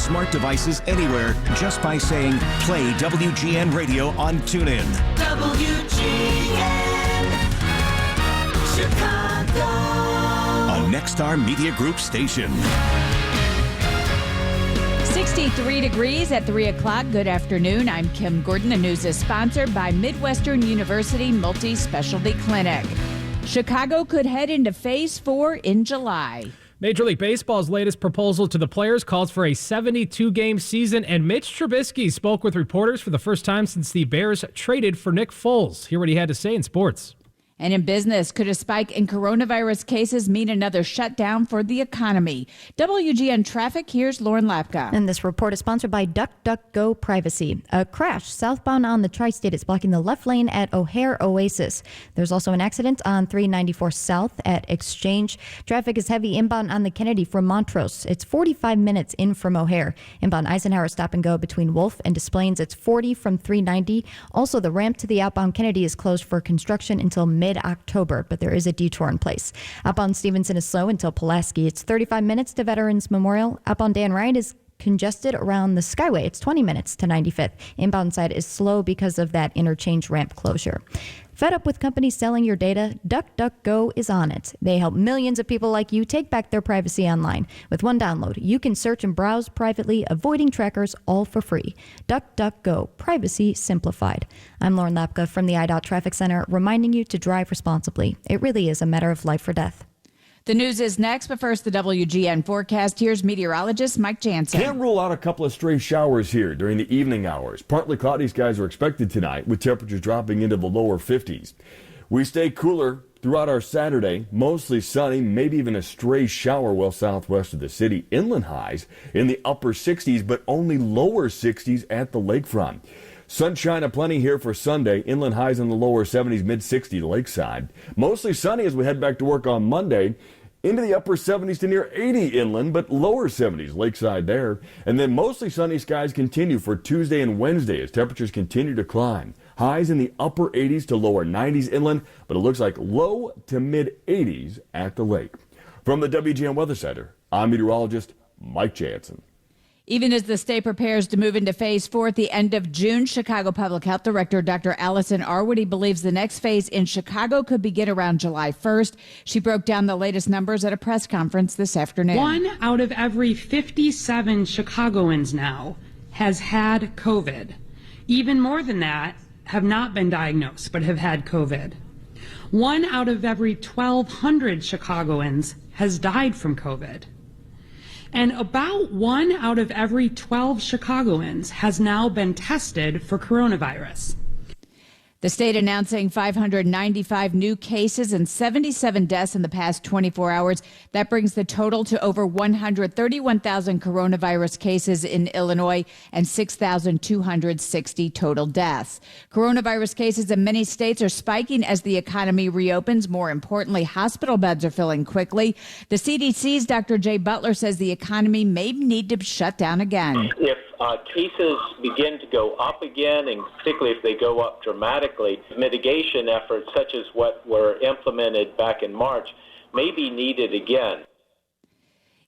smart devices anywhere just by saying play WGN Radio on TuneIn. WGN Chicago. A Nexstar Media Group station. 63 degrees at 3 o'clock. Good afternoon. I'm Kim Gordon. The news is sponsored by Midwestern University Multi-Specialty Clinic. Chicago could head into Phase 4 in July. Major League Baseball's latest proposal to the players calls for a 72-game season, and Mitch Trubisky spoke with reporters for the first time since the Bears traded for Nick Foles. Hear what he had to say in sports. And in business, could a spike in coronavirus cases mean another shutdown for the economy? WGN Traffic, here's Lauren Lapka. And this report is sponsored by DuckDuckGo Privacy. A crash southbound on the Tri-State is blocking the left lane at O'Hare Oasis. There's also an accident on 394 South at Exchange. Traffic is heavy inbound on the Kennedy from Montrose. It's 45 minutes in from O'Hare. Inbound Eisenhower stop and go between Wolf and Des Plaines. It's 40 from 390. Also, the ramp to the outbound Kennedy is closed for construction until mid-October, but there is a detour in place. Outbound Stevenson is slow until Pulaski. It's 35 minutes to Veterans Memorial. Outbound Dan Ryan is congested around the Skyway. It's 20 minutes to 95th. Inbound side is slow because of that interchange ramp closure. Fed up with companies selling your data? DuckDuckGo is on it. They help millions of people like you take back their privacy online. With one download, you can search and browse privately, avoiding trackers, all for free. DuckDuckGo, privacy simplified. I'm Lauren Lapka from the IDOT Traffic Center, reminding you to drive responsibly. It really is a matter of life or death. The news is next, but first the WGN forecast. Here's meteorologist Mike Jansen. Can't rule out a couple of stray showers here during the evening hours. Partly cloudy skies are expected tonight with temperatures dropping into the lower 50s. We stay cooler throughout our Saturday, mostly sunny, maybe even a stray shower well southwest of the city. Inland highs in the upper 60s, but only lower 60s at the lakefront. Sunshine aplenty here for Sunday. Inland highs in the lower 70s, mid-60 lakeside. Mostly sunny as we head back to work on Monday. Into the upper 70s to near 80 inland, but lower 70s lakeside there. And then mostly sunny skies continue for Tuesday and Wednesday as temperatures continue to climb. Highs in the upper 80s to lower 90s inland, but it looks like low to mid 80s at the lake. From the WGN Weather Center, I'm meteorologist Mike Jansen. Even as the state prepares to move into Phase 4 at the end of June, Chicago Public Health Director Dr. Allison Arwoody believes the next phase in Chicago could begin around July 1st. She broke down the latest numbers at a press conference this afternoon. 1 out of every 57 Chicagoans now has had COVID. Even more than that have not been diagnosed but have had COVID. 1 out of every 1,200 Chicagoans has died from COVID. And about 1 out of every 12 Chicagoans has now been tested for coronavirus. The state announcing 595 new cases and 77 deaths in the past 24 hours. That brings the total to over 131,000 coronavirus cases in Illinois and 6,260 total deaths. Coronavirus cases in many states are spiking as the economy reopens. More importantly, hospital beds are filling quickly. The CDC's Dr. Jay Butler says the economy may need to shut down again. If cases begin to go up again, and particularly if they go up dramatically, mitigation efforts such as what were implemented back in March may be needed again.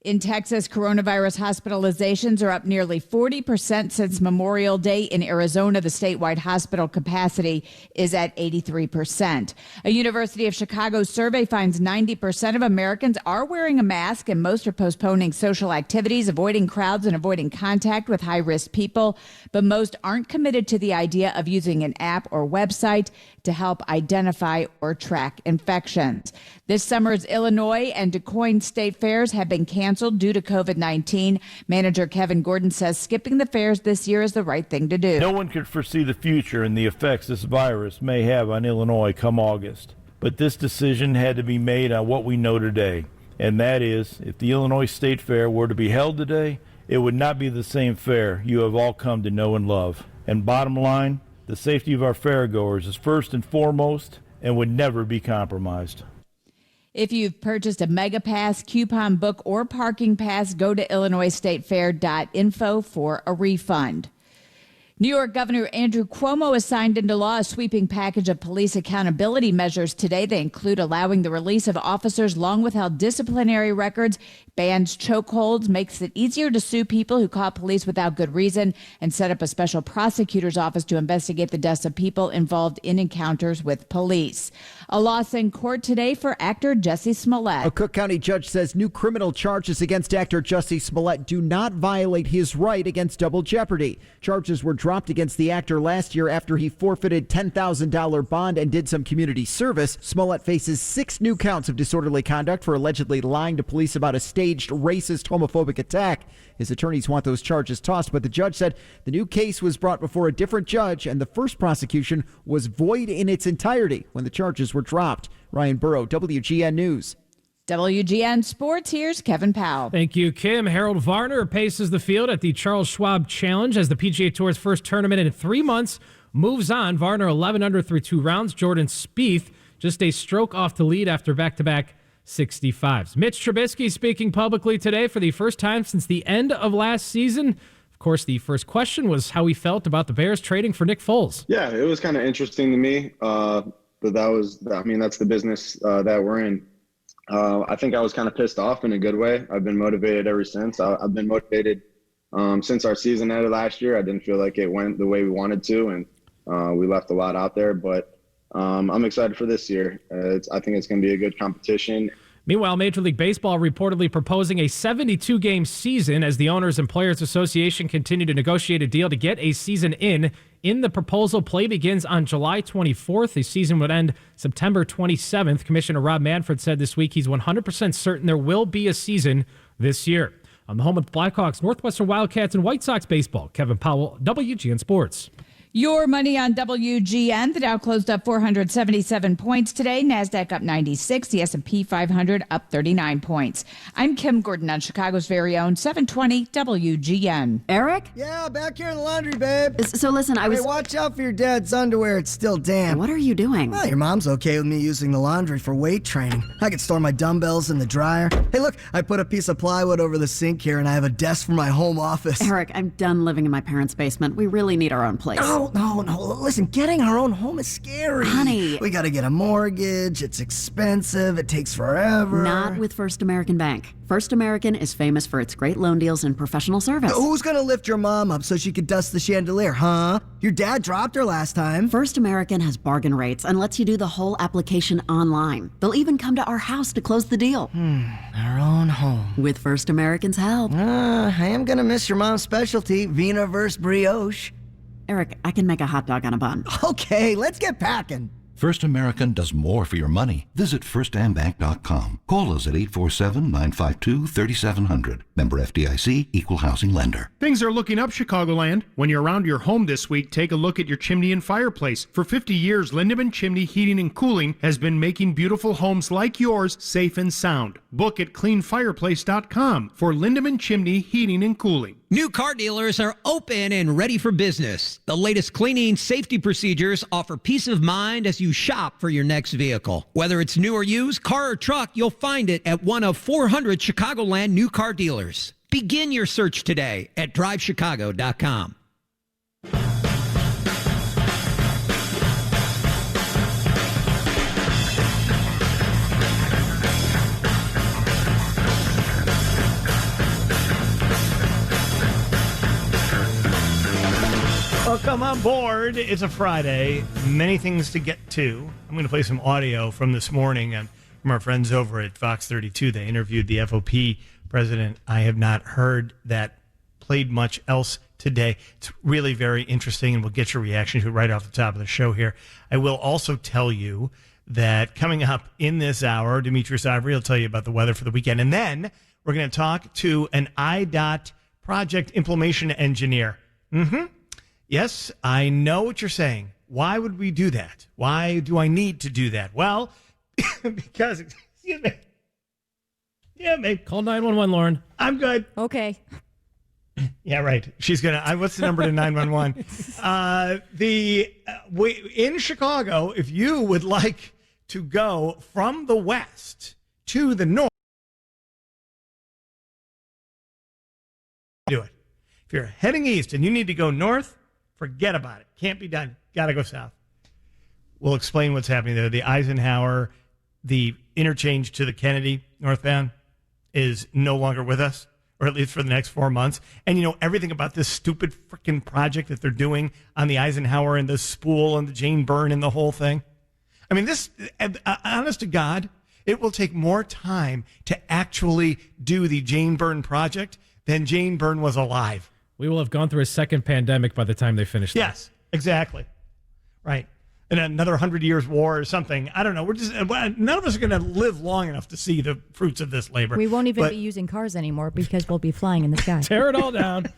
In Texas, coronavirus hospitalizations are up nearly 40% since Memorial Day. In Arizona, the statewide hospital capacity is at 83%. A University of Chicago survey finds 90% of Americans are wearing a mask, and most are postponing social activities, avoiding crowds, and avoiding contact with high-risk people. But most aren't committed to the idea of using an app or website to help identify or track infections. This summer's Illinois and Du Quoin state fairs have been canceled due to COVID-19. Manager Kevin Gordon says skipping the fairs this year is the right thing to do. No one could foresee the future and the effects this virus may have on Illinois come August. But this decision had to be made on what we know today. And that is, if the Illinois State Fair were to be held today, it would not be the same fair you have all come to know and love. And bottom line, the safety of our fairgoers is first and foremost and would never be compromised. If you've purchased a Mega Pass, coupon book, or parking pass, go to IllinoisStateFair.info for a refund. New York Governor Andrew Cuomo has signed into law a sweeping package of police accountability measures today. They include allowing the release of officers' long withheld disciplinary records, bans chokeholds, makes it easier to sue people who caught police without good reason, and set up a special prosecutor's office to investigate the deaths of people involved in encounters with police. A loss in court today for actor Jussie Smollett. A Cook County judge says new criminal charges against actor Jussie Smollett do not violate his right against double jeopardy. Charges were dropped against the actor last year after he forfeited $10,000 bond and did some community service. Smollett faces 6 new counts of disorderly conduct for allegedly lying to police about a staged racist homophobic attack. His attorneys want those charges tossed, but the judge said the new case was brought before a different judge and the first prosecution was void in its entirety when the charges were dropped. Ryan Burrow, WGN News. WGN Sports, here's Kevin Powell. Thank you, Kim. Harold Varner paces the field at the Charles Schwab Challenge as the PGA Tour's first tournament in 3 months moves on. Varner 11 under through 2 rounds. Jordan Spieth just a stroke off the lead after back-to-back 65s. Mitch Trubisky speaking publicly today for the first time since the end of last season. Of course, the first question was how he felt about the Bears trading for Nick Foles. Yeah, it was kind of interesting to me, but that's the business that we're in. I think I was kind of pissed off in a good way. I've been motivated ever since. I've been motivated since our season ended last year. I didn't feel like it went the way we wanted to, and we left a lot out there. But I'm excited for this year. I think it's going to be a good competition. Meanwhile, Major League Baseball reportedly proposing a 72-game season as the Owners and Players Association continue to negotiate a deal to get a season in. In the proposal, play begins on July 24th. The season would end September 27th. Commissioner Rob Manfred said this week he's 100% certain there will be a season this year. On the home of the Blackhawks, Northwestern Wildcats, and White Sox baseball, Kevin Powell, WGN Sports. Your money on WGN. The Dow closed up 477 points today. NASDAQ up 96. The S&P 500 up 39 points. I'm Kim Gordon on Chicago's very own 720 WGN. Eric? Yeah, back here in the laundry, babe. So listen, Hey, watch out for your dad's underwear. It's still damp. What are you doing? Well, your mom's okay with me using the laundry for weight training. I could store my dumbbells in the dryer. Hey, look, I put a piece of plywood over the sink here, and I have a desk for my home office. Eric, I'm done living in my parents' basement. We really need our own place. No. Listen, getting our own home is scary. Honey. We gotta get a mortgage. It's expensive. It takes forever. Not with First American Bank. First American is famous for its great loan deals and professional service. Who's gonna lift your mom up so she could dust the chandelier, huh? Your dad dropped her last time. First American has bargain rates and lets you do the whole application online. They'll even come to our house to close the deal. Our own home. With First American's help. I am gonna miss your mom's specialty, Vina-verse brioche. Eric, I can make a hot dog on a bun. Okay, let's get packing. First American does more for your money. Visit firstambank.com. Call us at 847-952-3700. Member FDIC, Equal Housing Lender. Things are looking up, Chicagoland. When you're around your home this week, take a look at your chimney and fireplace. For 50 years, Lindemann Chimney Heating and Cooling has been making beautiful homes like yours safe and sound. Book at cleanfireplace.com for Lindemann Chimney Heating and Cooling. New car dealers are open and ready for business. The latest cleaning safety procedures offer peace of mind as you shop for your next vehicle. Whether it's new or used, car or truck, you'll find it at one of 400 Chicagoland new car dealers. Begin your search today at drivechicago.com. Welcome on board. It's a Friday. Many things to get to. I'm going to play some audio from this morning from our friends over at Fox 32. They interviewed the FOP president. I have not heard that played much else today. It's really very interesting, and we'll get your reaction to it right off the top of the show here. I will also tell you that coming up in this hour, Demetrius Ivory will tell you about the weather for the weekend. And then we're going to talk to an IDOT project implementation engineer. Yes, I know what you're saying. Why would we do that? Why do I need to do that? Well, because, excuse me. Yeah, maybe. Call 911, Lauren. I'm good. Okay. Yeah, right. She's going to, what's the number to 911? In Chicago, if you would like to go from the west to the north, do it. If you're heading east and you need to go north, Forget about it. Can't be done. Got to go south. We'll explain what's happening there. The Eisenhower, the interchange to the Kennedy northbound is no longer with us, or at least for the next 4 months. And you know everything about this stupid freaking project that they're doing on the Eisenhower and the spool and the Jane Byrne and the whole thing. I mean, this, honest to God, it will take more time to actually do the Jane Byrne project than Jane Byrne was alive. We will have gone through a second pandemic by the time they finish that. Yes, exactly. Right. And another 100 years war or something. I don't know. None of us are going to live long enough to see the fruits of this labor. We won't even be using cars anymore because we'll be flying in the sky. Tear it all down.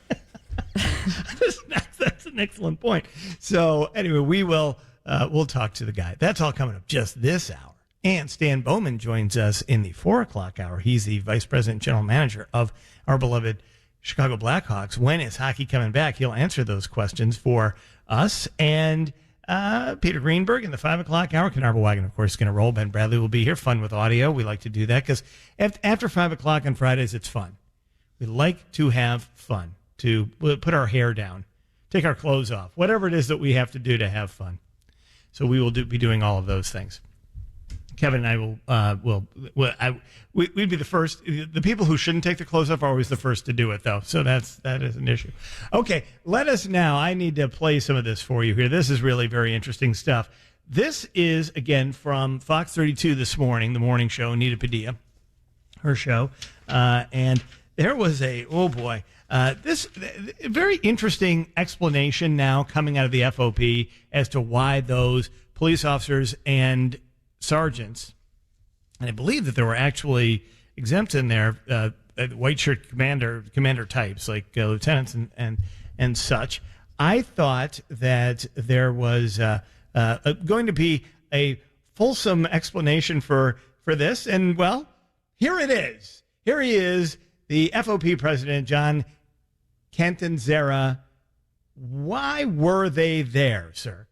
That's an excellent point. So anyway, we'll talk to the guy. That's all coming up just this hour. And Stan Bowman joins us in the 4 o'clock hour. He's the Vice President General Manager of our beloved Chicago Blackhawks. When is hockey coming back? He'll answer those questions for us. And Peter Greenberg in the 5 o'clock hour. Canarva Wagon, of course, is going to roll. Ben Bradley will be here. Fun with audio. We like to do that because after 5 o'clock on Fridays, it's fun. We like to have fun, to put our hair down, take our clothes off, whatever it is that we have to do to have fun. So we will be doing all of those things. Kevin and I we'd be the first. The people who shouldn't take their clothes off are always the first to do it, though. So that is an issue. Okay, let us now. I need to play some of this for you here. This is really very interesting stuff. This is, again, from Fox 32 this morning, the morning show, Anita Padilla, her show. And there was this very interesting explanation now coming out of the FOP as to why those police officers and sergeants, and I believe that there were actually exempt in there, white shirt commander types like lieutenants and such. I thought that there was going to be a fulsome explanation for this, and well, here it is. Here he is, the FOP president, John Catanzara. Why were they there, sir?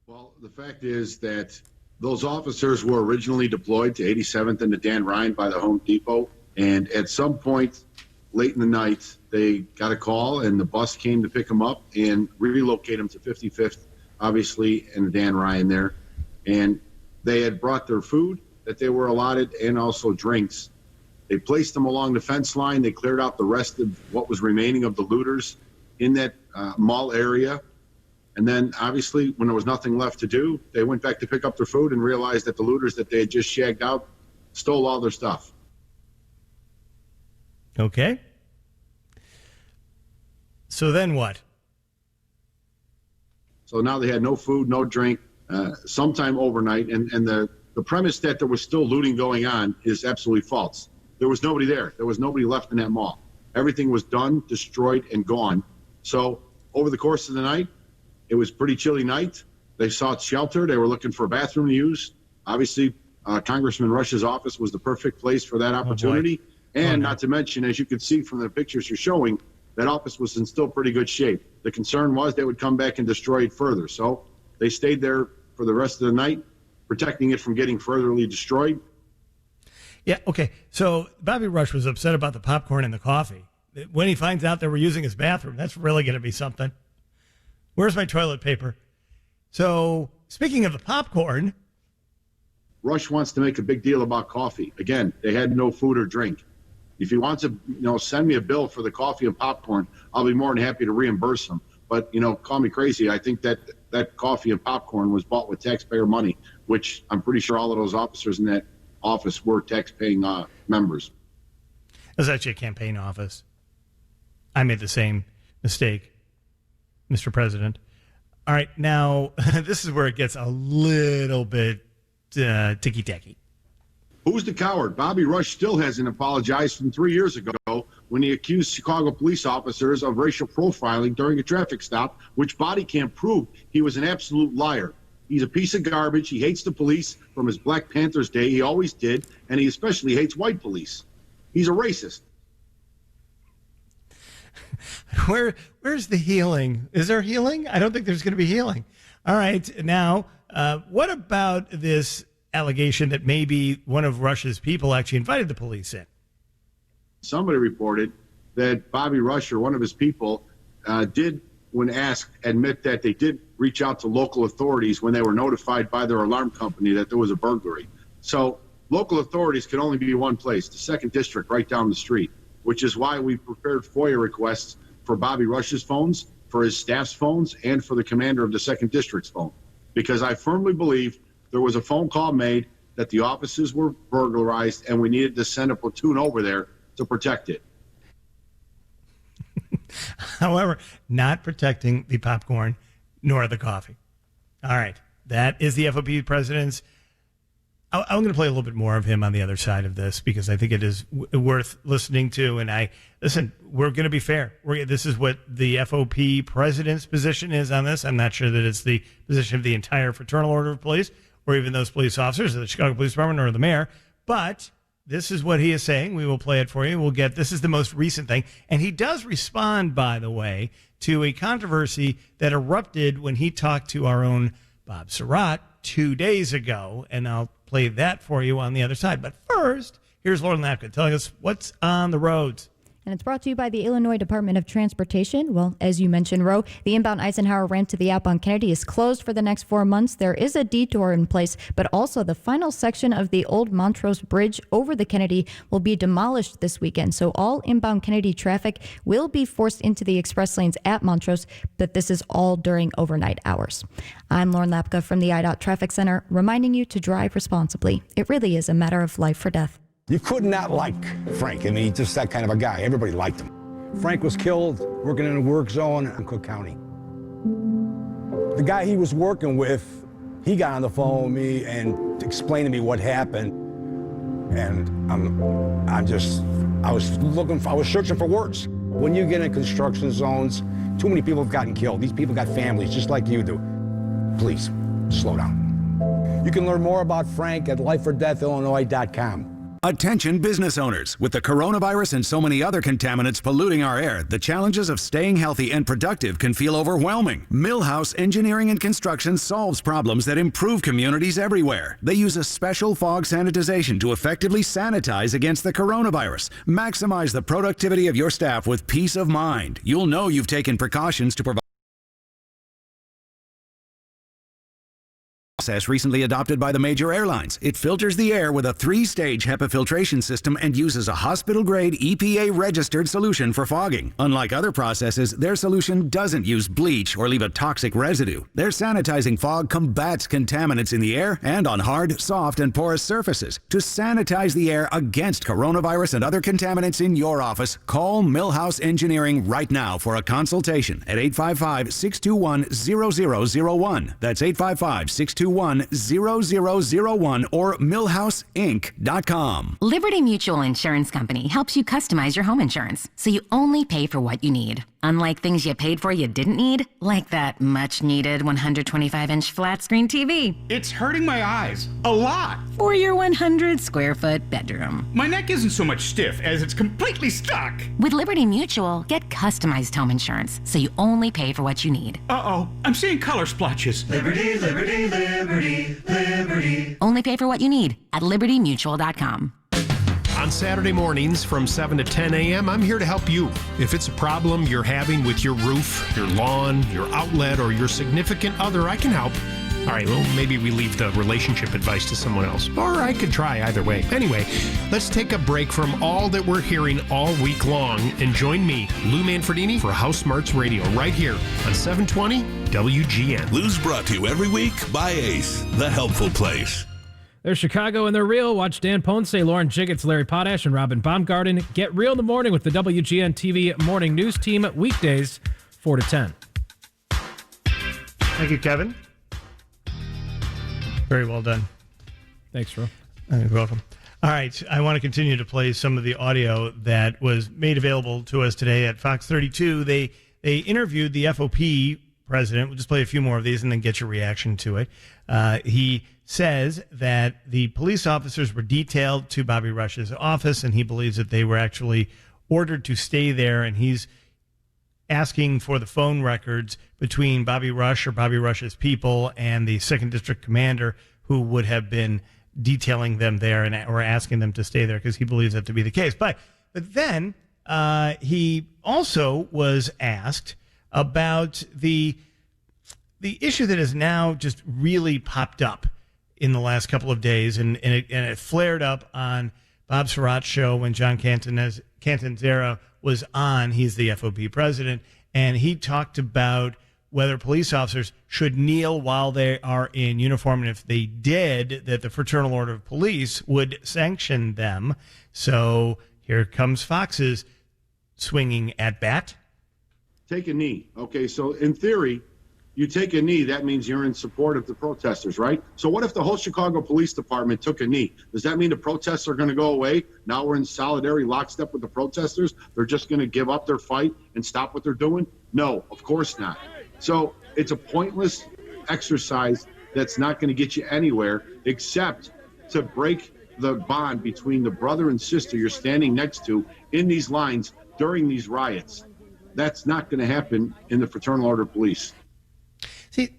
Well, the fact is that those officers were originally deployed to 87th and to Dan Ryan by the Home Depot. And at some point late in the night, they got a call and the bus came to pick them up and relocate them to 55th, obviously, and Dan Ryan there. And they had brought their food that they were allotted and also drinks. They placed them along the fence line. They cleared out the rest of what was remaining of the looters in that mall area. And then, obviously, when there was nothing left to do, they went back to pick up their food and realized that the looters that they had just shagged out stole all their stuff. Okay. So then what? So now they had no food, no drink, sometime overnight. And the premise that there was still looting going on is absolutely false. There was nobody there. There was nobody left in that mall. Everything was done, destroyed, and gone. So over the course of the night, it was a pretty chilly night. They sought shelter. They were looking for a bathroom to use. Obviously, Congressman Rush's office was the perfect place for that opportunity. And not to mention, as you can see from the pictures you're showing, that office was in still pretty good shape. The concern was they would come back and destroy it further. So they stayed there for the rest of the night, protecting it from getting furtherly destroyed. Yeah, okay. So Bobby Rush was upset about the popcorn and the coffee. When he finds out they were using his bathroom, that's really going to be something. Where's my toilet paper? So, speaking of the popcorn, Rush wants to make a big deal about coffee. Again, they had no food or drink. If he wants to, send me a bill for the coffee and popcorn, I'll be more than happy to reimburse him. But, call me crazy. I think that coffee and popcorn was bought with taxpayer money, which I'm pretty sure all of those officers in that office were tax-paying members. It was actually a campaign office. I made the same mistake, Mr. President. All right, now, this is where it gets a little bit ticky-tacky. Who's the coward? Bobby Rush still hasn't apologized from 3 years ago when he accused Chicago police officers of racial profiling during a traffic stop, which body cam proved he was an absolute liar. He's a piece of garbage. He hates the police from his Black Panthers day. He always did, and he especially hates white police. He's a racist. Where's the healing? Is there healing? I don't think there's going to be healing. All right. Now, what about this allegation that maybe one of Rush's people actually invited the police in? Somebody reported that Bobby Rush or one of his people did when asked, admit that they did reach out to local authorities when they were notified by their alarm company that there was a burglary. So local authorities can only be one place, the 2nd District right down the street, which is why we prepared FOIA requests for Bobby Rush's phones, for his staff's phones, and for the commander of the 2nd District's phone. Because I firmly believe there was a phone call made that the offices were burglarized and we needed to send a platoon over there to protect it. However, not protecting the popcorn nor the coffee. All right. That is the FOP president's. I'm going to play a little bit more of him on the other side of this because I think it is worth listening to. And we're going to be fair. This is what the FOP president's position is on this. I'm not sure that it's the position of the entire Fraternal Order of Police or even those police officers of the Chicago Police Department or the mayor. But this is what he is saying. We will play it for you. This is the most recent thing. And he does respond, by the way, to a controversy that erupted when he talked to our own Bob Surratt 2 days ago. And I'll play that for you on the other side. But first, here's Lauren Lapka telling us what's on the roads. And it's brought to you by the Illinois Department of Transportation. Well, as you mentioned, Ro, the inbound Eisenhower ramp to the outbound Kennedy is closed for the next 4 months. There is a detour in place, but also the final section of the old Montrose Bridge over the Kennedy will be demolished this weekend. So all inbound Kennedy traffic will be forced into the express lanes at Montrose, but this is all during overnight hours. I'm Lauren Lapka from the IDOT Traffic Center, reminding you to drive responsibly. It really is a matter of life or death. You could not like Frank. I mean, he's just that kind of a guy. Everybody liked him. Frank was killed working in a work zone in Cook County. The guy he was working with, he got on the phone with me and explained to me what happened. And I was searching for words. When you get in construction zones, too many people have gotten killed. These people got families just like you do. Please, slow down. You can learn more about Frank at lifeordeathillinois.com. Attention business owners. With the coronavirus and so many other contaminants polluting our air, the challenges of staying healthy and productive can feel overwhelming. Millhouse Engineering and Construction solves problems that improve communities everywhere. They use a special fog sanitization to effectively sanitize against the coronavirus. Maximize the productivity of your staff with peace of mind. You'll know you've taken precautions to provide process recently adopted by the major airlines. It filters the air with a 3-stage HEPA filtration system and uses a hospital-grade EPA-registered solution for fogging. Unlike other processes, their solution doesn't use bleach or leave a toxic residue. Their sanitizing fog combats contaminants in the air and on hard, soft, and porous surfaces. To sanitize the air against coronavirus and other contaminants in your office, call Millhouse Engineering right now for a consultation at 855-621-0001. That's 855-621-0001 or millhouseinc.com. Liberty Mutual Insurance Company helps you customize your home insurance so you only pay for what you need. Unlike things you paid for you didn't need, like that much-needed 125-inch flat-screen TV. It's hurting my eyes a lot. For your 100-square-foot bedroom. My neck isn't so much stiff as it's completely stuck. With Liberty Mutual, get customized home insurance so you only pay for what you need. Uh-oh, I'm seeing color splotches. Liberty, liberty, liberty, liberty. Only pay for what you need at libertymutual.com. On Saturday mornings from 7 to 10 a.m., I'm here to help you. If it's a problem you're having with your roof, your lawn, your outlet, or your significant other, I can help. All right, well, maybe we leave the relationship advice to someone else. Or I could try either way. Anyway, let's take a break from all that we're hearing all week long and join me, Lou Manfredini, for House Smarts Radio right here on 720 WGN. Lou's brought to you every week by Ace, the helpful place. They're Chicago and they're real. Watch Dan Ponce, Lauren Jiggets, Larry Potash, and Robin Baumgarten get real in the morning with the WGN TV Morning News Team weekdays 4 to 10. Thank you, Kevin. Very well done. Thanks, Ro. You're welcome. All right, I want to continue to play some of the audio that was made available to us today at Fox 32. They interviewed the FOP president. We'll just play a few more of these and then get your reaction to it. He says that the police officers were detailed to Bobby Rush's office, and he believes that they were actually ordered to stay there, and he's asking for the phone records between Bobby Rush or Bobby Rush's people and the 2nd District commander who would have been detailing them there or asking them to stay there because he believes that to be the case. But then he also was asked about the issue that has now just really popped up in the last couple of days, and it flared up on Bob Surratt's show when John Catanzaro was on. He's the FOP president, and he talked about whether police officers should kneel while they are in uniform, and if they did, that the Fraternal Order of Police would sanction them. So here comes Fox's swinging at bat. Take a knee. Okay, so in theory, you take a knee, that means you're in support of the protesters, right? So what if the whole Chicago Police Department took a knee? Does that mean the protests are going to go away? Now we're in solidarity, lockstep with the protesters? They're just going to give up their fight and stop what they're doing? No, of course not. So it's a pointless exercise that's not going to get you anywhere except to break the bond between the brother and sister you're standing next to in these lines during these riots. That's not going to happen in the Fraternal Order of Police. See,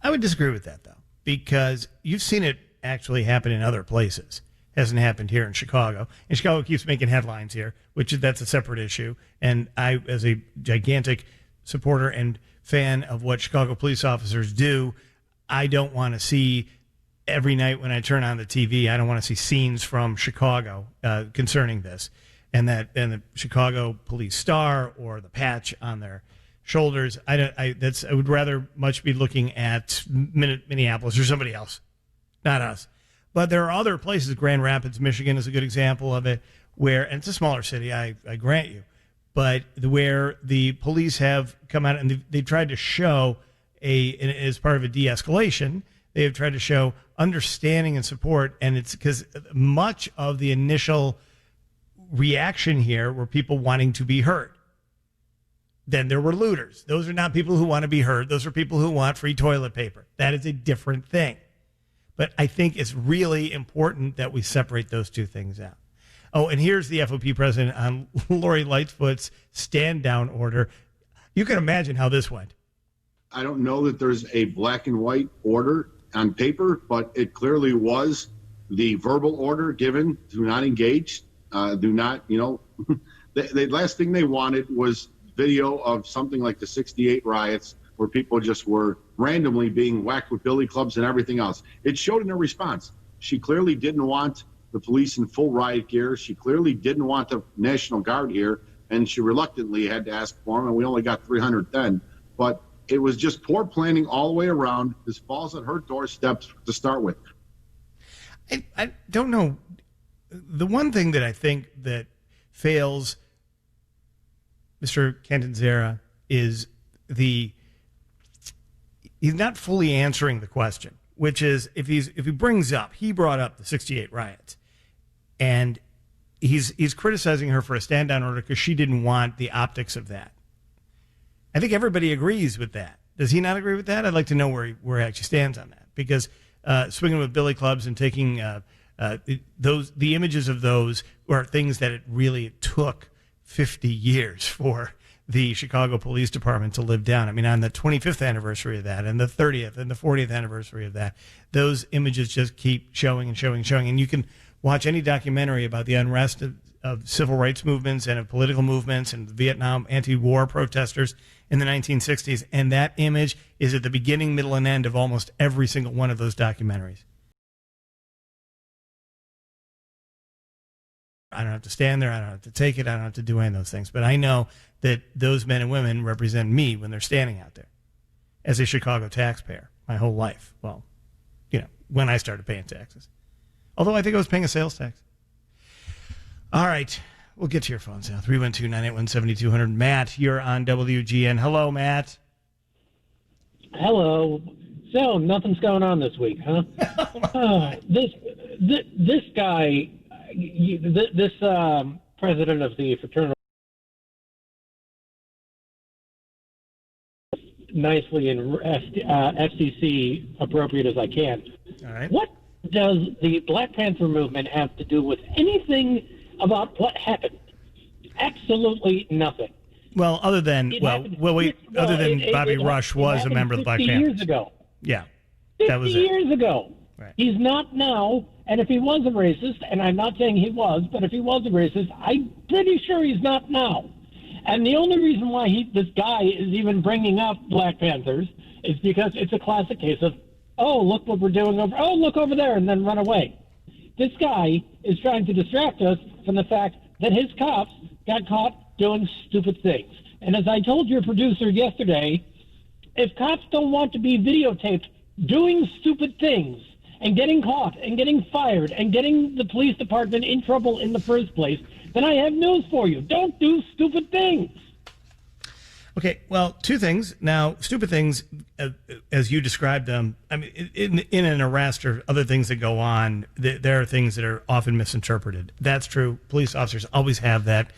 I would disagree with that, though, because you've seen it actually happen in other places. It hasn't happened here in Chicago. And Chicago keeps making headlines here, that's a separate issue. And I, as a gigantic supporter and fan of what Chicago police officers do, I don't want to see every night when I turn on the TV, I don't want to see scenes from Chicago concerning this. And the Chicago Police Star or the patch on their shoulders. I would rather much be looking at Minneapolis or somebody else, not us. But there are other places. Grand Rapids, Michigan is a good example of it, where, and it's a smaller city, I grant you, but where the police have come out and they've tried to show as part of a de-escalation, they have tried to show understanding and support. And it's because much of the initial reaction here were people wanting to be heard. Then there were looters. Those are not people who want to be heard. Those are people who want free toilet paper. That is a different thing. But I think it's really important that we separate those two things out. Oh, and here's the FOP president on Lori Lightfoot's stand-down order. You can imagine how this went. I don't know that there's a black and white order on paper, but it clearly was the verbal order given: do not engage, do not, the last thing they wanted was video of something like the 68 riots where people just were randomly being whacked with billy clubs and everything else. It showed in her response. She clearly didn't want the police in full riot gear. She clearly didn't want the National Guard here, and she reluctantly had to ask for them, and we only got 300 then. But it was just poor planning all the way around. This falls at her doorsteps to start with. I don't know. The one thing that I think that fails Mr. Catanzaro is he's not fully answering the question, which is he brought up the 68 riots, and he's criticizing her for a stand down order because she didn't want the optics of that. I think everybody agrees with that. Does he not agree with that? I'd like to know where he actually stands on that, because swinging with billy clubs and taking the images of those are things that it really took 50 years for the Chicago Police Department to live down. I mean, on the 25th anniversary of that and the 30th and the 40th anniversary of that, those images just keep showing and showing and showing. And you can watch any documentary about the unrest of civil rights movements and of political movements and Vietnam anti-war protesters in the 1960s, and that image is at the beginning, middle, and end of almost every single one of those documentaries. I don't have to stand there. I don't have to take it. I don't have to do any of those things. But I know that those men and women represent me when they're standing out there as a Chicago taxpayer my whole life. Well, when I started paying taxes. Although I think I was paying a sales tax. All right. We'll get to your phones now. 312-981-7200. Matt, you're on WGN. Hello, Matt. Hello. So, nothing's going on this week, huh? This guy... This president of the fraternal, nicely in FCC appropriate as I can. All right. What does the Black Panther movement have to do with anything about what happened? Absolutely nothing. Well, other than Bobby Rush was a member of the Black Panthers. 50 years ago. Yeah, 50 years ago. Right. He's not now, and if he was a racist, and I'm not saying he was, but if he was a racist, I'm pretty sure he's not now. And the only reason why this guy is even bringing up Black Panthers is because it's a classic case of, oh, look what we're doing look over there, and then run away. This guy is trying to distract us from the fact that his cops got caught doing stupid things. And as I told your producer yesterday, if cops don't want to be videotaped doing stupid things and getting caught and getting fired and getting the police department in trouble in the first place, then I have news for you. Don't do stupid things. Okay, well, two things. Now, stupid things, as you described them, I mean, in an arrest or other things that go on, there are things that are often misinterpreted. That's true. Police officers always have that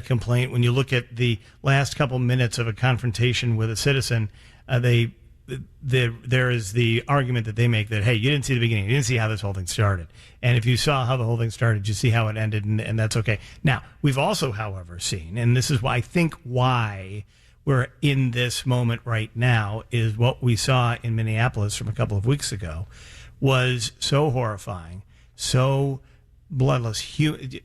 complaint. When you look at the last couple minutes of a confrontation with a citizen, there is the argument that they make that, hey, you didn't see the beginning. You didn't see how this whole thing started. And if you saw how the whole thing started, you see how it ended, and that's okay. Now, we've also, however, seen, and this is why I think why we're in this moment right now, is what we saw in Minneapolis from a couple of weeks ago was so horrifying, so bloodless,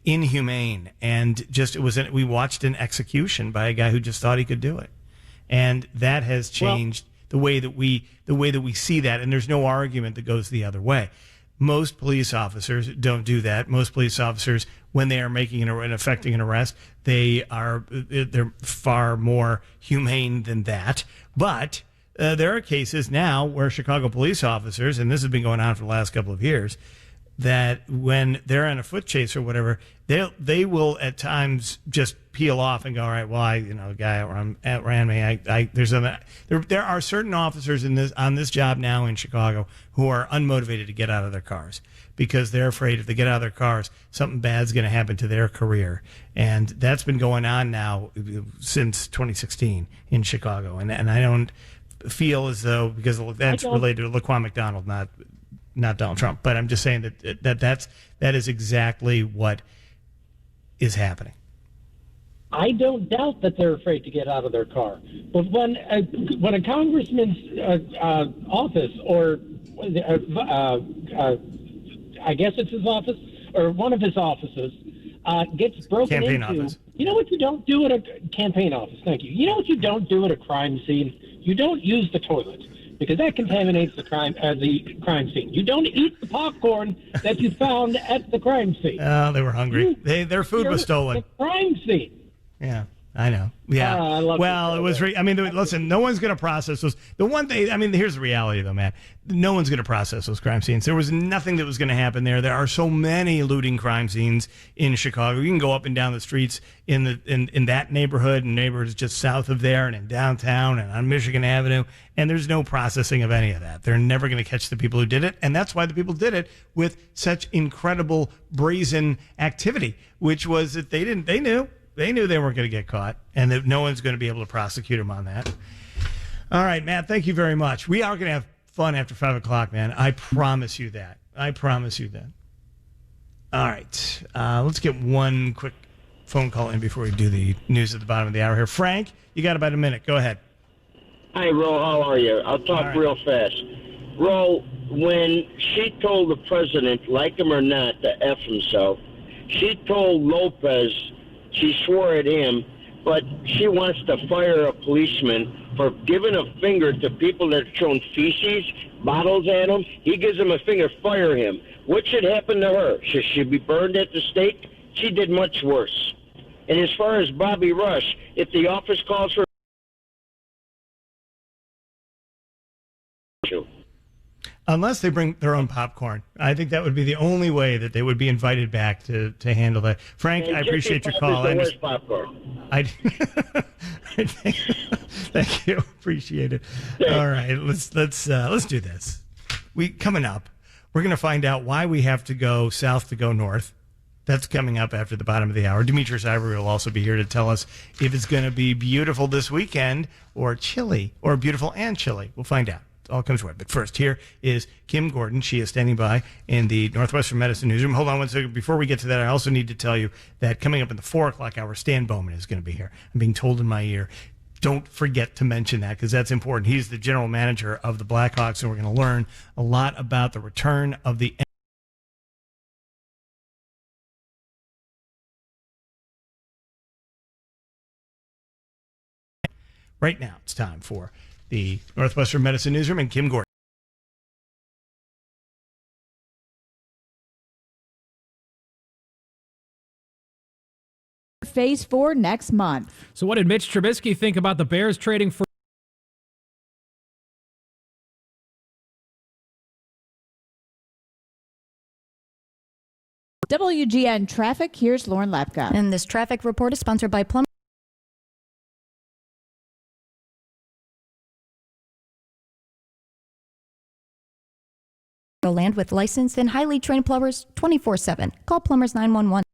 inhumane, and just we watched an execution by a guy who just thought he could do it. And that has changed the way that we see that, and there's no argument that goes the other way. Most police officers don't do that. Most police officers, when they are making and effecting an arrest, they're far more humane than that. But there are cases now where Chicago police officers, and this has been going on for the last couple of years, that when they're on a foot chase or whatever, they will at times just peel off and go, all right, well, the guy ran me. There are certain officers on this job now in Chicago who are unmotivated to get out of their cars because they're afraid if they get out of their cars, something bad's going to happen to their career. And that's been going on now since 2016 in Chicago. And I don't feel as though, because that's related to Laquan McDonald, not Donald Trump, but I'm just saying that is exactly what is happening. I don't doubt that they're afraid to get out of their car. But when a congressman's office, or I guess it's his office, or one of his offices, gets broken campaign into, office. You know what you don't do at a campaign office? Thank you. You know what you don't do at a crime scene? You don't use the toilet, because that contaminates the crime scene. You don't eat the popcorn that you found at the crime scene. Oh, they were hungry. Their food was stolen. The crime scene. Yeah, I know. Yeah. I love well, it was. Listen, no one's going to process those. The one thing. Here's the reality, though, man. No one's going to process those crime scenes. There was nothing that was going to happen there. There are so many looting crime scenes in Chicago. You can go up and down the streets in that neighborhood and neighborhoods just south of there, and in downtown and on Michigan Avenue, and there's no processing of any of that. They're never going to catch the people who did it, and that's why the people did it with such incredible brazen activity, which was that they knew. They knew they weren't going to get caught, and that no one's going to be able to prosecute them on that. All right, Matt, thank you very much. We are going to have fun after 5 o'clock, man. I promise you that. All right. Let's get one quick phone call in before we do the news at the bottom of the hour here. Frank, you got about a minute. Go ahead. Hi, Ro. How are you? I'll talk real fast. Ro, when she told the president, like him or not, to F himself, she told Lopez, she swore at him, but she wants to fire a policeman for giving a finger to people that are throwing feces, bottles at him. He gives them a finger, fire him. What should happen to her? Should she be burned at the stake? She did much worse. And as far as Bobby Rush, if the office calls for unless they bring their own popcorn, I think that would be the only way that they would be invited back to handle that. Frank, I appreciate your call. Thank you. Appreciate it. All right, let's do this. Coming up, we're going to find out why we have to go south to go north. That's coming up after the bottom of the hour. Demetrius Ivory will also be here to tell us if it's going to be beautiful this weekend or chilly, or beautiful and chilly. We'll find out. It all comes right. But first, here is Kim Gordon. She is standing by in the Northwestern Medicine newsroom. Hold on one second. Before we get to that, I also need to tell you that coming up in the 4 o'clock hour, Stan Bowman is going to be here. I'm being told in my ear. Don't forget to mention that, because that's important. He's the general manager of the Blackhawks, and we're going to learn a lot about the return of the Right now, it's time for the Northwestern Medicine Newsroom and Kim Gordon. Phase 4 next month. So what did Mitch Trubisky think about the Bears trading for WGN Traffic, here's Lauren Lepka. And this traffic report is sponsored by Plum. Land with licensed and highly trained plumbers 24/7. Call Plumbers 911.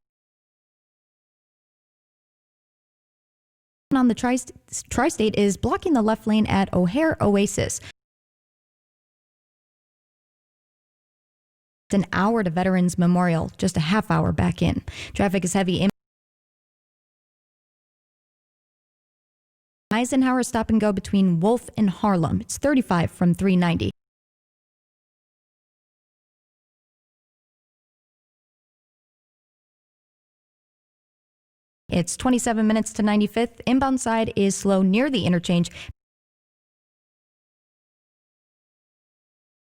On the tri-state is blocking the left lane at O'Hare Oasis. It's an hour to Veterans Memorial, just a half hour back in. Traffic is heavy in Eisenhower stop and go between Wolf and Harlem. It's 35 from 390. It's 27 minutes to 95th. Inbound side is slow near the interchange.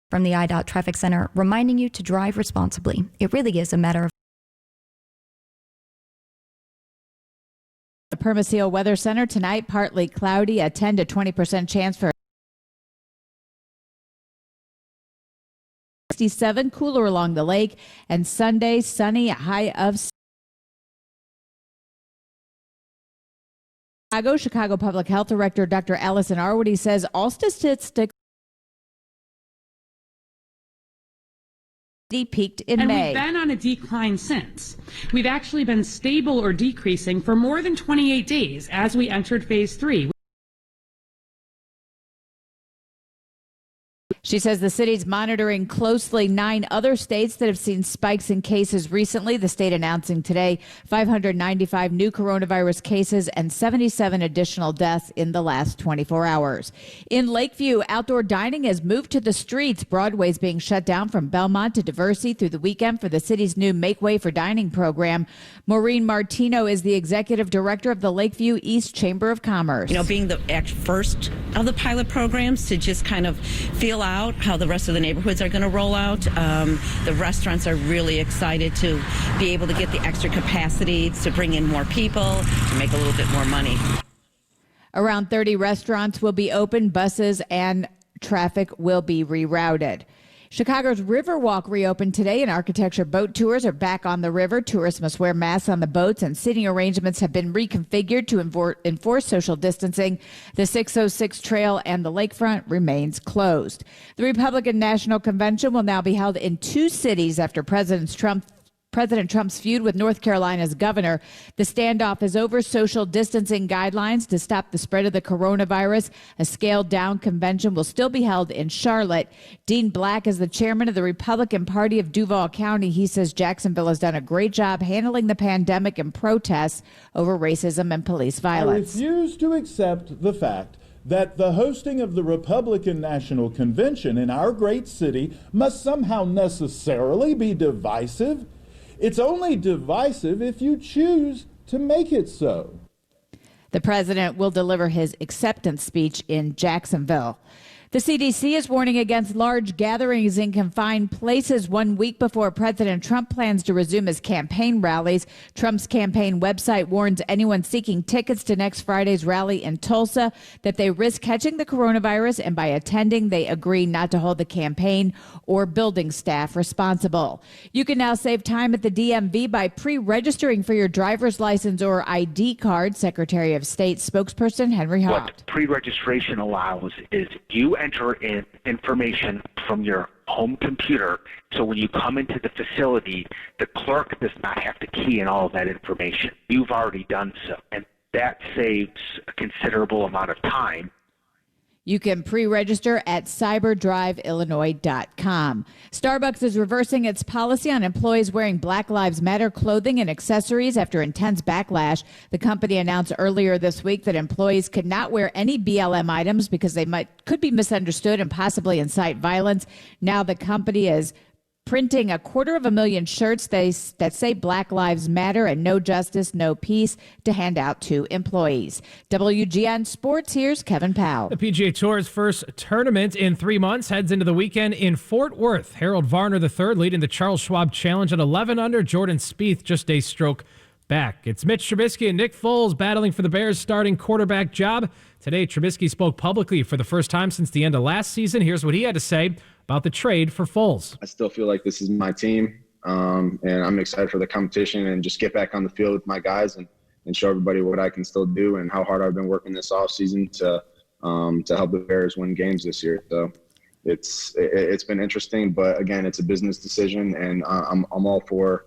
From the IDOT Traffic Center, reminding you to drive responsibly. It really is a matter of The Permaseal Weather Center tonight, partly cloudy, a 10 to 20% chance for 67, cooler along the lake, and Sunday, sunny, a high of Chicago Public Health Director Dr. Allison Arwoody says all statistics peaked in May. We've been on a decline since. We've actually been stable or decreasing for more than 28 days as we entered phase 3. She says the city's monitoring closely 9 other states that have seen spikes in cases recently. The state announcing today 595 new coronavirus cases and 77 additional deaths in the last 24 hours. In Lakeview, outdoor dining has moved to the streets. Broadway's being shut down from Belmont to Diversey through the weekend for the city's new Make Way for Dining program. Maureen Martino is the executive director of the Lakeview East Chamber of Commerce. You know, being the first of the pilot programs to just kind of feel out how the rest of the neighborhoods are going to roll out. The restaurants are really excited to be able to get the extra capacity to bring in more people, to make a little bit more money. Around 30 restaurants will be open, buses and traffic will be rerouted. Chicago's Riverwalk reopened today, and architecture boat tours are back on the river. Tourists must wear masks on the boats, and seating arrangements have been reconfigured to enforce social distancing. The 606 Trail and the lakefront remains closed. The Republican National Convention will now be held in 2 cities after President Trump's feud with North Carolina's governor. The standoff is over social distancing guidelines to stop the spread of the coronavirus. A scaled-down convention will still be held in Charlotte. Dean Black is the chairman of the Republican Party of Duval County. He says Jacksonville has done a great job handling the pandemic and protests over racism and police violence. I refuse to accept the fact that the hosting of the Republican National Convention in our great city must somehow necessarily be divisive. It's only divisive if you choose to make it so. The president will deliver his acceptance speech in Jacksonville. The CDC is warning against large gatherings in confined places 1 week before President Trump plans to resume his campaign rallies. Trump's campaign website warns anyone seeking tickets to next Friday's rally in Tulsa that they risk catching the coronavirus, and by attending, they agree not to hold the campaign or building staff responsible. You can now save time at the DMV by pre-registering for your driver's license or ID card. Secretary of State spokesperson Henry Haupt. What pre-registration allows is you enter in information from your home computer, so when you come into the facility, the clerk does not have to key in all of that information. You've already done so, and that saves a considerable amount of time. You can pre-register at cyberdriveillinois.com. Starbucks is reversing its policy on employees wearing Black Lives Matter clothing and accessories after intense backlash. The company announced earlier this week that employees could not wear any BLM items because they could be misunderstood and possibly incite violence. Now the company is printing 250,000 shirts that say Black Lives Matter and no justice, no peace to hand out to employees. WGN Sports, here's Kevin Powell. The PGA Tour's first tournament in 3 months heads into the weekend in Fort Worth. Harold Varner III leading the Charles Schwab Challenge at 11 under. Jordan Spieth just a stroke back. It's Mitch Trubisky and Nick Foles battling for the Bears' starting quarterback job. Today, Trubisky spoke publicly for the first time since the end of last season. Here's what he had to say about the trade for Foles. I still feel like this is my team, and I'm excited for the competition and just get back on the field with my guys and show everybody what I can still do and how hard I've been working this offseason to help the Bears win games this year. So it's been interesting, but again, it's a business decision, and I'm all for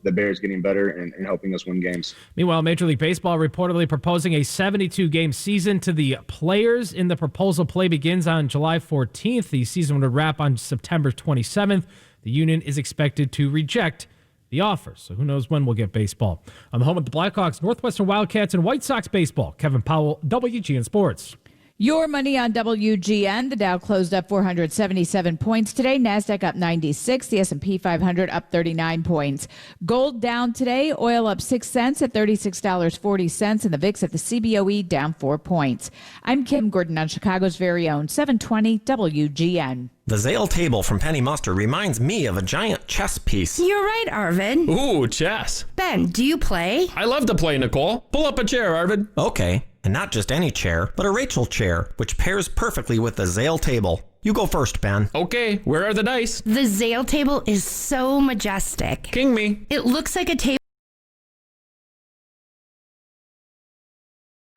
the Bears getting better and helping us win games. Meanwhile, Major League Baseball reportedly proposing a 72-game season to the players. In the proposal, play begins on July 14th. The season would wrap on September 27th. The union is expected to reject the offer, so who knows when we'll get baseball. On the home of the Blackhawks, Northwestern Wildcats, and White Sox baseball, Kevin Powell, WGN Sports. Your money on WGN. The Dow closed up 477 points today. NASDAQ up 96. The S&P 500 up 39 points. Gold down today. Oil up 6 cents at $36.40. And the VIX at the CBOE down 4 points. I'm Kim Gordon on Chicago's very own 720 WGN. The Zale table from Penny Mustard reminds me of a giant chess piece. You're right, Arvid. Ooh, chess. Ben, do you play? I love to play, Nicole. Pull up a chair, Arvid. Okay. And not just any chair, but a Rachel chair, which pairs perfectly with the Zale table. You go first, Ben. Okay, where are the dice? The Zale table is so majestic. King me. It looks like a table.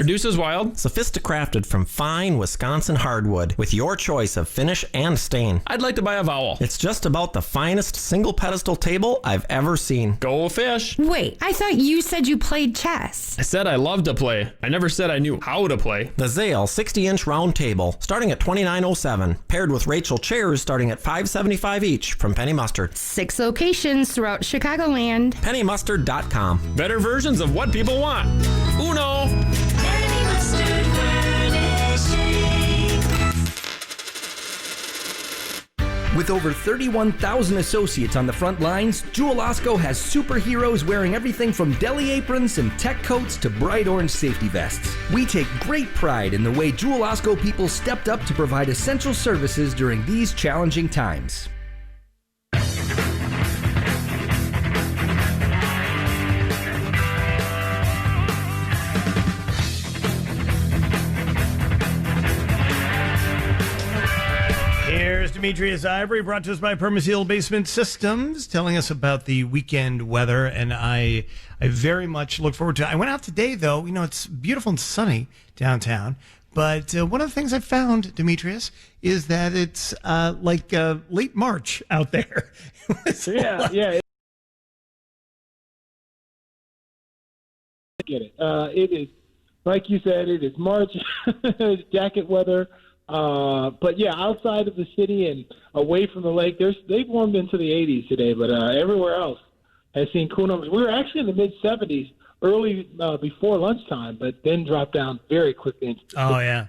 Deuces Wild. Sophisticrafted from fine Wisconsin hardwood with your choice of finish and stain. I'd like to buy a vowel. It's just about the finest single pedestal table I've ever seen. Go fish. Wait, I thought you said you played chess. I said I loved to play. I never said I knew how to play. The Zale 60-inch round table starting at $29.07, paired with Rachel chairs starting at $5.75 each from Penny Mustard. 6 locations throughout Chicagoland. PennyMustard.com. Better versions of what people want. Uno. With over 31,000 associates on the front lines, Jewel Osco has superheroes wearing everything from deli aprons and tech coats to bright orange safety vests. We take great pride in the way Jewel Osco people stepped up to provide essential services during these challenging times. Here's Demetrius Ivory, brought to us by Permaseal Basement Systems, telling us about the weekend weather, and I very much look forward to it. I went out today, though. You know, it's beautiful and sunny downtown, but one of the things I found, Demetrius, is that it's like late March out there. Yeah. I get it. It is, like you said, it is March, jacket weather. But yeah, outside of the city and away from the lake, they've warmed into the 80s today, but everywhere else has seen cool numbers. We were actually in the mid 70s early before lunchtime, but then dropped down very quickly. Oh yeah,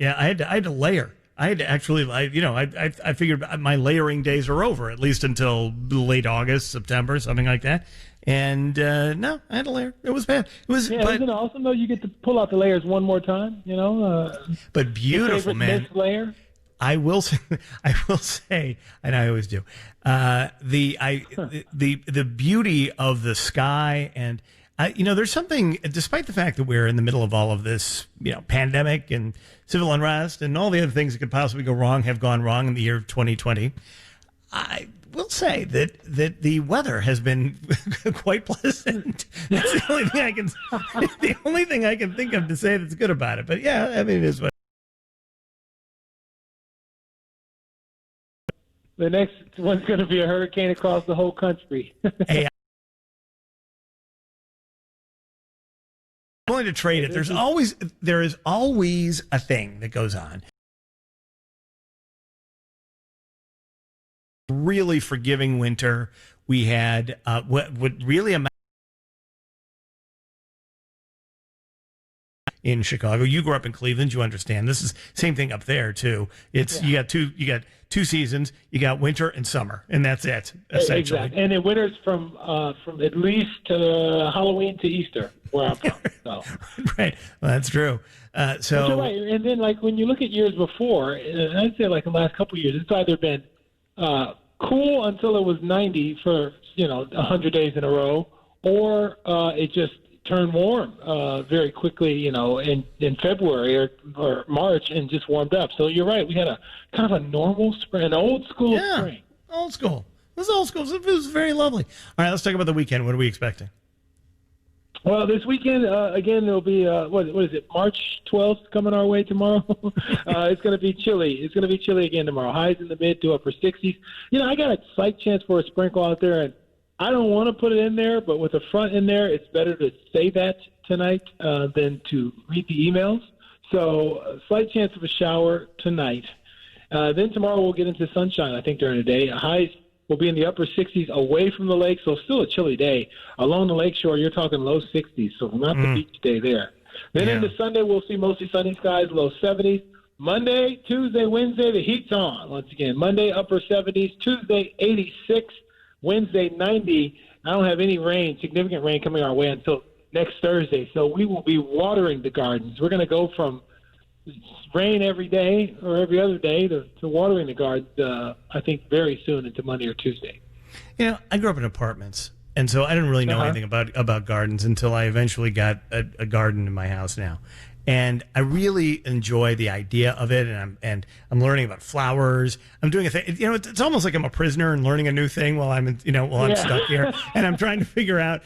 I had to layer. I had to actually, I figured my layering days are over, at least until late August, September, something like that. And no, I had to layer. It was bad. Isn't it awesome though? You get to pull out the layers one more time, But beautiful, man. Layer. I will say, and I always do, the beauty of the sky, and there's something, despite the fact that we're in the middle of all of this, pandemic and civil unrest and all the other things that could possibly go wrong have gone wrong in the year of 2020. I will say that the weather has been quite pleasant. That's the only thing I can think of to say that's good about it. But yeah, I mean, it is what. The next one's going to be a hurricane across the whole country. Hey, I'm willing to trade it. There is always a thing that goes on. Really forgiving winter. We had what really in Chicago. You grew up in Cleveland, you understand. This is same thing up there too. It's you got two seasons. You got winter and summer, and that's it essentially. Exactly. And then winter's from at least Halloween to Easter, where I'm from. So. Right, well, that's true. So you're right. And then like when you look at years before, I'd say like the last couple of years, it's either been cool until it was 90 for 100 days in a row, or it just turned warm very quickly, in February or March, and just warmed up. So you're right. We had a kind of a normal spring, an old school spring. Old school. It was old school. It was very lovely. All right, let's talk about the weekend. What are we expecting? Well, this weekend, again, there'll be, what is it, March 12th coming our way tomorrow? It's going to be chilly. It's going to be chilly again tomorrow. Highs in the mid to upper 60s. I got a slight chance for a sprinkle out there, and I don't want to put it in there, but with the front in there, it's better to say that tonight than to read the emails. So a slight chance of a shower tonight. Then tomorrow we'll get into sunshine, I think, during the day. Highs will be in the upper 60s away from the lake, so still a chilly day. Along the lakeshore, you're talking low 60s, so not the beach day there. Then into Sunday, we'll see mostly sunny skies, low 70s. Monday, Tuesday, Wednesday, the heat's on once again. Monday, upper 70s. Tuesday, 86. Wednesday, 90. I don't have any rain, significant rain coming our way until next Thursday, so we will be watering the gardens. We're going to go from rain every day or every other day to watering the gardens, I think, very soon into Monday or Tuesday. I grew up in apartments, and so I didn't really know anything about gardens until I eventually got a garden in my house now. And I really enjoy the idea of it, and I'm learning about flowers. I'm doing a thing. It's almost like I'm a prisoner and learning a new thing while I'm stuck here, and I'm trying to figure out,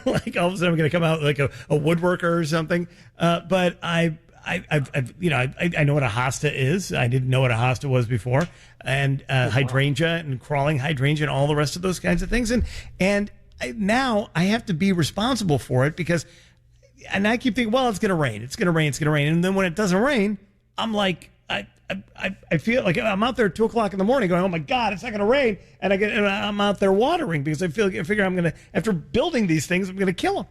like, all of a sudden I'm going to come out like a woodworker or something. But I know what a hosta is. I didn't know what a hosta was before, and hydrangea and crawling hydrangea and all the rest of those kinds of things. And now I have to be responsible for it because. And I keep thinking, well, it's going to rain. It's going to rain. It's going to rain. And then when it doesn't rain, I'm like, I feel like I'm out there at 2:00 in the morning going, oh my God, it's not going to rain. And I'm out there watering because I figure I'm going to, after building these things, I'm going to kill them.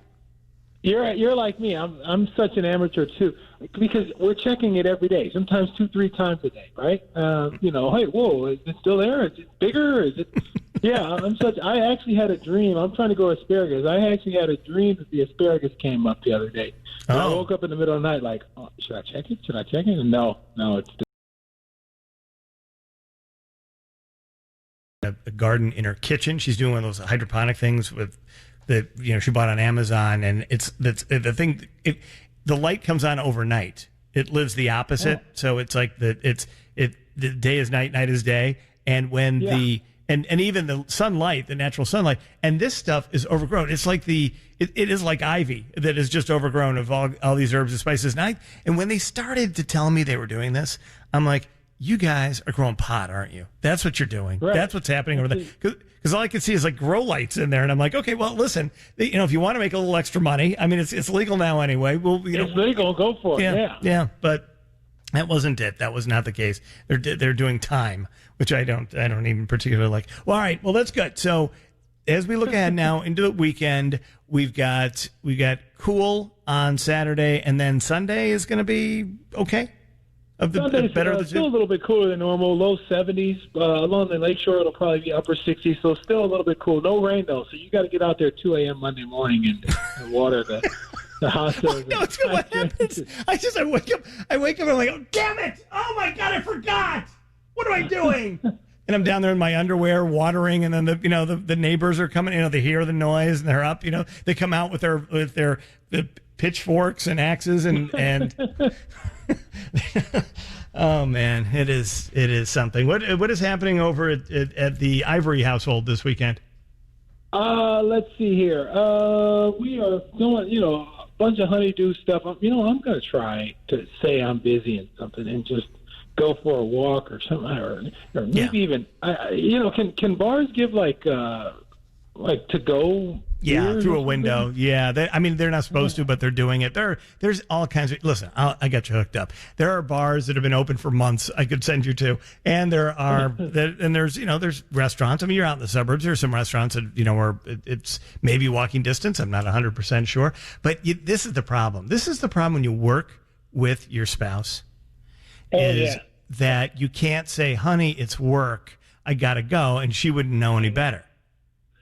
You're like me. I'm such an amateur too, because we're checking it every day, sometimes 2-3 times a day, right? Hey, whoa, is it still there? Is it bigger? Is it? Yeah, I actually had a dream. I'm trying to grow asparagus. I actually had a dream that the asparagus came up the other day. And I woke up in the middle of the night like, oh, should I check it? Should I check it? And no, it's still. A garden in her kitchen. She's doing one of those hydroponic things with that she bought on Amazon, and the thing. The light comes on overnight. It lives the opposite, so it's like the day is night, night is day, and when and even the sunlight, the natural sunlight, and this stuff is overgrown. It's like it is like ivy that is just overgrown of all these herbs and spices. And when they started to tell me they were doing this, I'm like, you guys are growing pot, aren't you? That's what you're doing. Right. That's what's happening over there. Because all I can see is like grow lights in there, and I'm like, okay, well, listen, if you want to make a little extra money, I mean, it's legal now anyway. It's legal, go for it. Yeah, but that wasn't it. That was not the case. They're doing time, which I don't even particularly like. Well, all right, well, that's good. So as we look ahead now into the weekend, we've got cool on Saturday, and then Sunday is going to be okay. Sunday's still a little bit cooler than normal, low 70s. Along the lakeshore, it'll probably be upper 60s, so still a little bit cool. No rain, though, so you got to get out there at 2 a.m. Monday morning and water the hostas. No, it's what happens. I wake up and I'm like, oh, damn it! Oh, my God, I forgot! What am I doing? And I'm down there in my underwear watering, and then the neighbors are coming. They hear the noise, and they're up. They come out with their pitchforks and axes and oh man, it is something. What is happening over at the Ivory household this weekend? Let's see here. We are doing a bunch of honeydew stuff. I'm going to try to say I'm busy and something and just go for a walk or something, or maybe even can bars give like to go Yeah, through a window. Yeah, they're not supposed to, but they're doing it. There's all kinds of. Listen, I got you hooked up. There are bars that have been open for months. I could send you to, and there's restaurants. I mean, you're out in the suburbs. There's some restaurants that where it's maybe walking distance. I'm not 100% sure, but this is the problem. This is the problem when you work with your spouse. That you can't say, "Honey, it's work. I gotta go," and she wouldn't know any better.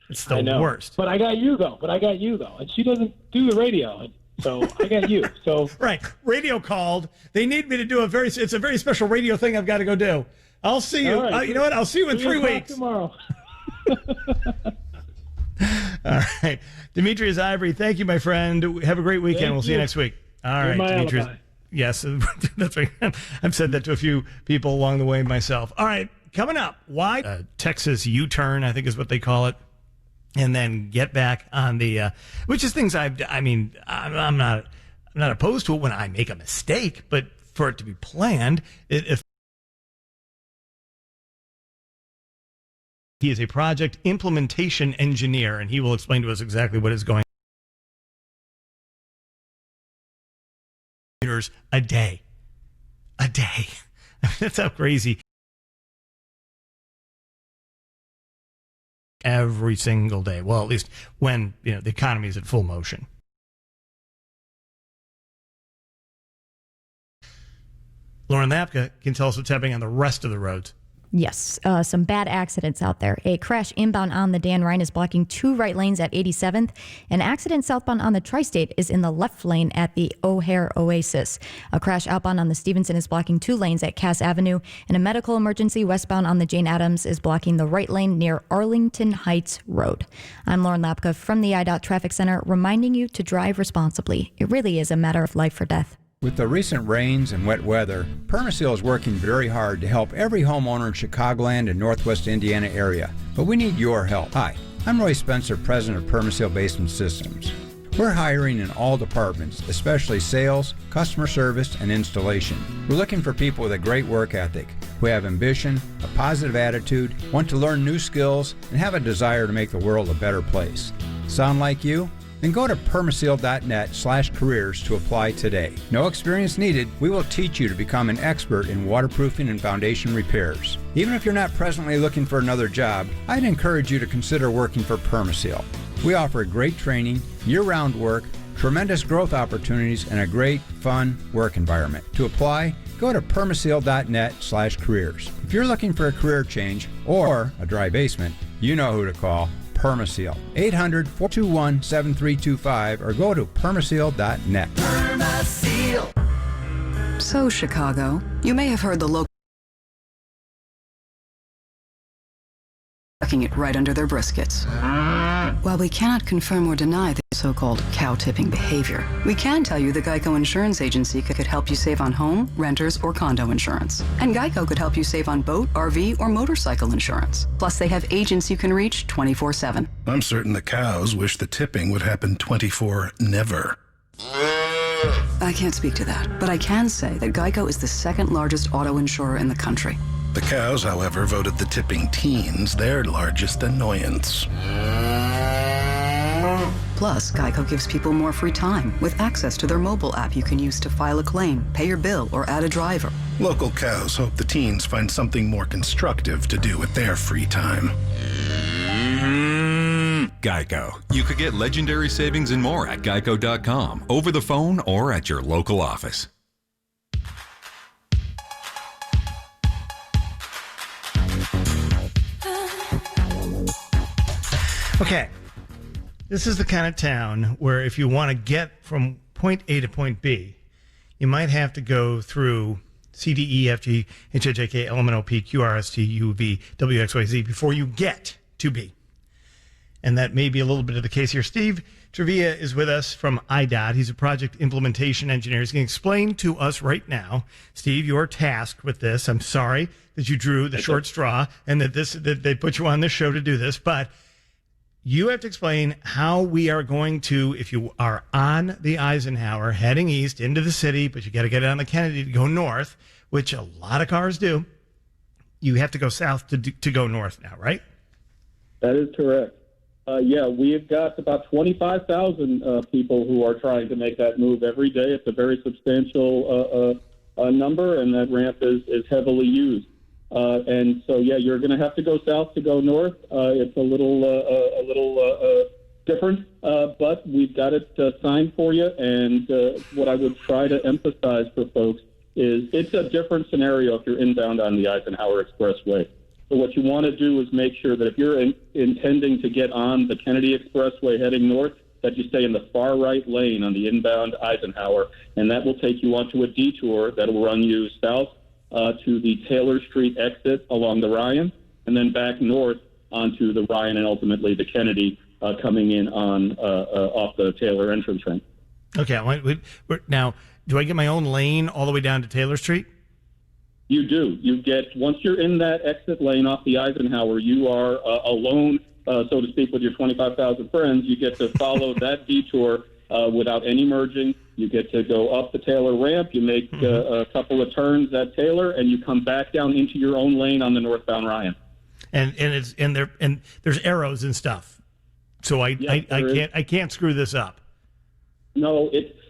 It's the worst. But I got you though. And she doesn't do the radio. So I got you. So right. Radio called. They need me to do it's a very special radio thing I've got to go do. I'll see you. Right. You know what? I'll see you in 3 weeks. Tomorrow. All right. Demetrius Ivory, thank you, my friend. Have a great weekend. We'll see you next week. All right, Demetrius. Yes, that's right. I've said that to a few people along the way myself. All right, coming up, why Texas U-turn, I think is what they call it. And then get back on the, which is things I'm not opposed to it when I make a mistake, but for it to be planned, if he is a project implementation engineer, and he will explain to us exactly what is going on. A day. That's how crazy. Every single day. Well, at least when the economy is at full motion. Lauren Lapka can tell us what's happening on the rest of the roads. Yes, some bad accidents out there. A crash inbound on the Dan Ryan is blocking 2 right lanes at 87th. An accident southbound on the Tri-State is in the left lane at the O'Hare Oasis. A crash outbound on the Stevenson is blocking 2 lanes at Cass Avenue. And a medical emergency westbound on the Jane Addams is blocking the right lane near Arlington Heights Road. I'm Lauren Lapka from the IDOT Traffic Center, reminding you to drive responsibly. It really is a matter of life or death. With the recent rains and wet weather, Permaseal is working very hard to help every homeowner in Chicagoland and Northwest Indiana area. But we need your help. Hi, I'm Roy Spencer, president of Permaseal Basement Systems. We're hiring in all departments, especially sales, customer service, and installation. We're looking for people with a great work ethic, who have ambition, a positive attitude, want to learn new skills, and have a desire to make the world a better place. Sound like you? Then go to permaseal.net/careers to apply today. No experience needed. We will teach you to become an expert in waterproofing and foundation repairs. Even if you're not presently looking for another job, I'd encourage you to consider working for Permaseal. We offer great training, year-round work, tremendous growth opportunities, and a great, fun work environment. To apply, go to permaseal.net/careers. If you're looking for a career change or a dry basement, you know who to call. Permaseal. 800-421-7325 or go to permaseal.net. Permaseal. So, Chicago, you may have heard the local tucking it right under their briskets. While we cannot confirm or deny the so-called cow-tipping behavior, we can tell you the Geico Insurance Agency could help you save on home, renters, or condo insurance. And Geico could help you save on boat, RV, or motorcycle insurance. Plus, they have agents you can reach 24/7. I'm certain the cows wish the tipping would happen 24/never. I can't speak to that, but I can say that Geico is the second largest auto insurer in the country. The cows, however, voted the tipping teens their largest annoyance. Plus, Geico gives people more free time with access to their mobile app you can use to file a claim, pay your bill, or add a driver. Local cows hope the teens find something more constructive to do with their free time. Geico. You could get legendary savings and more at geico.com, over the phone, or at your local office. Okay. This is the kind of town where if you want to get from point A to point B, you might have to go through C, D, E, F, G, H, I, J, K, L, M, N, O, P, Q, R, S, T, U, V, W, X, Y, Z before you get to B. And that may be a little bit of the case here. Steve Trevia is with us from IDOT. He's a project implementation engineer. He's going to explain to us right now. Steve, you're tasked with this. I'm sorry that you drew the short straw and that they put you on this show to do this, but you have to explain how we are going to, if you are on the Eisenhower heading east into the city, but you got to get on the Kennedy to go north, which a lot of cars do. You have to go south to go north now, right? That is correct. Yeah, we've got about 25,000 people who are trying to make that move every day. It's a very substantial number, and that ramp is heavily used. And so, yeah, you're going to have to go south to go north. It's a little different, but we've got it signed for you. And what I would try to emphasize for folks is it's a different scenario if you're inbound on the Eisenhower Expressway. So what you want to do is make sure that if you're intending to get on the Kennedy Expressway heading north, that you stay in the far right lane on the inbound Eisenhower, and that will take you onto a detour that will run you south to the Taylor Street exit along the Ryan, and then back north onto the Ryan and ultimately the Kennedy coming in on off the Taylor entrance ramp. Okay, now, do I get my own lane all the way down to Taylor Street? You do. You get, once you're in that exit lane off the Eisenhower, you are alone, so to speak, with your 25,000 friends. You get to follow that detour without any merging. You get to go up the Taylor ramp. You make a couple of turns at Taylor, and you come back down into your own lane on the northbound Ryan. And there's arrows and stuff. So I can't screw this up. No,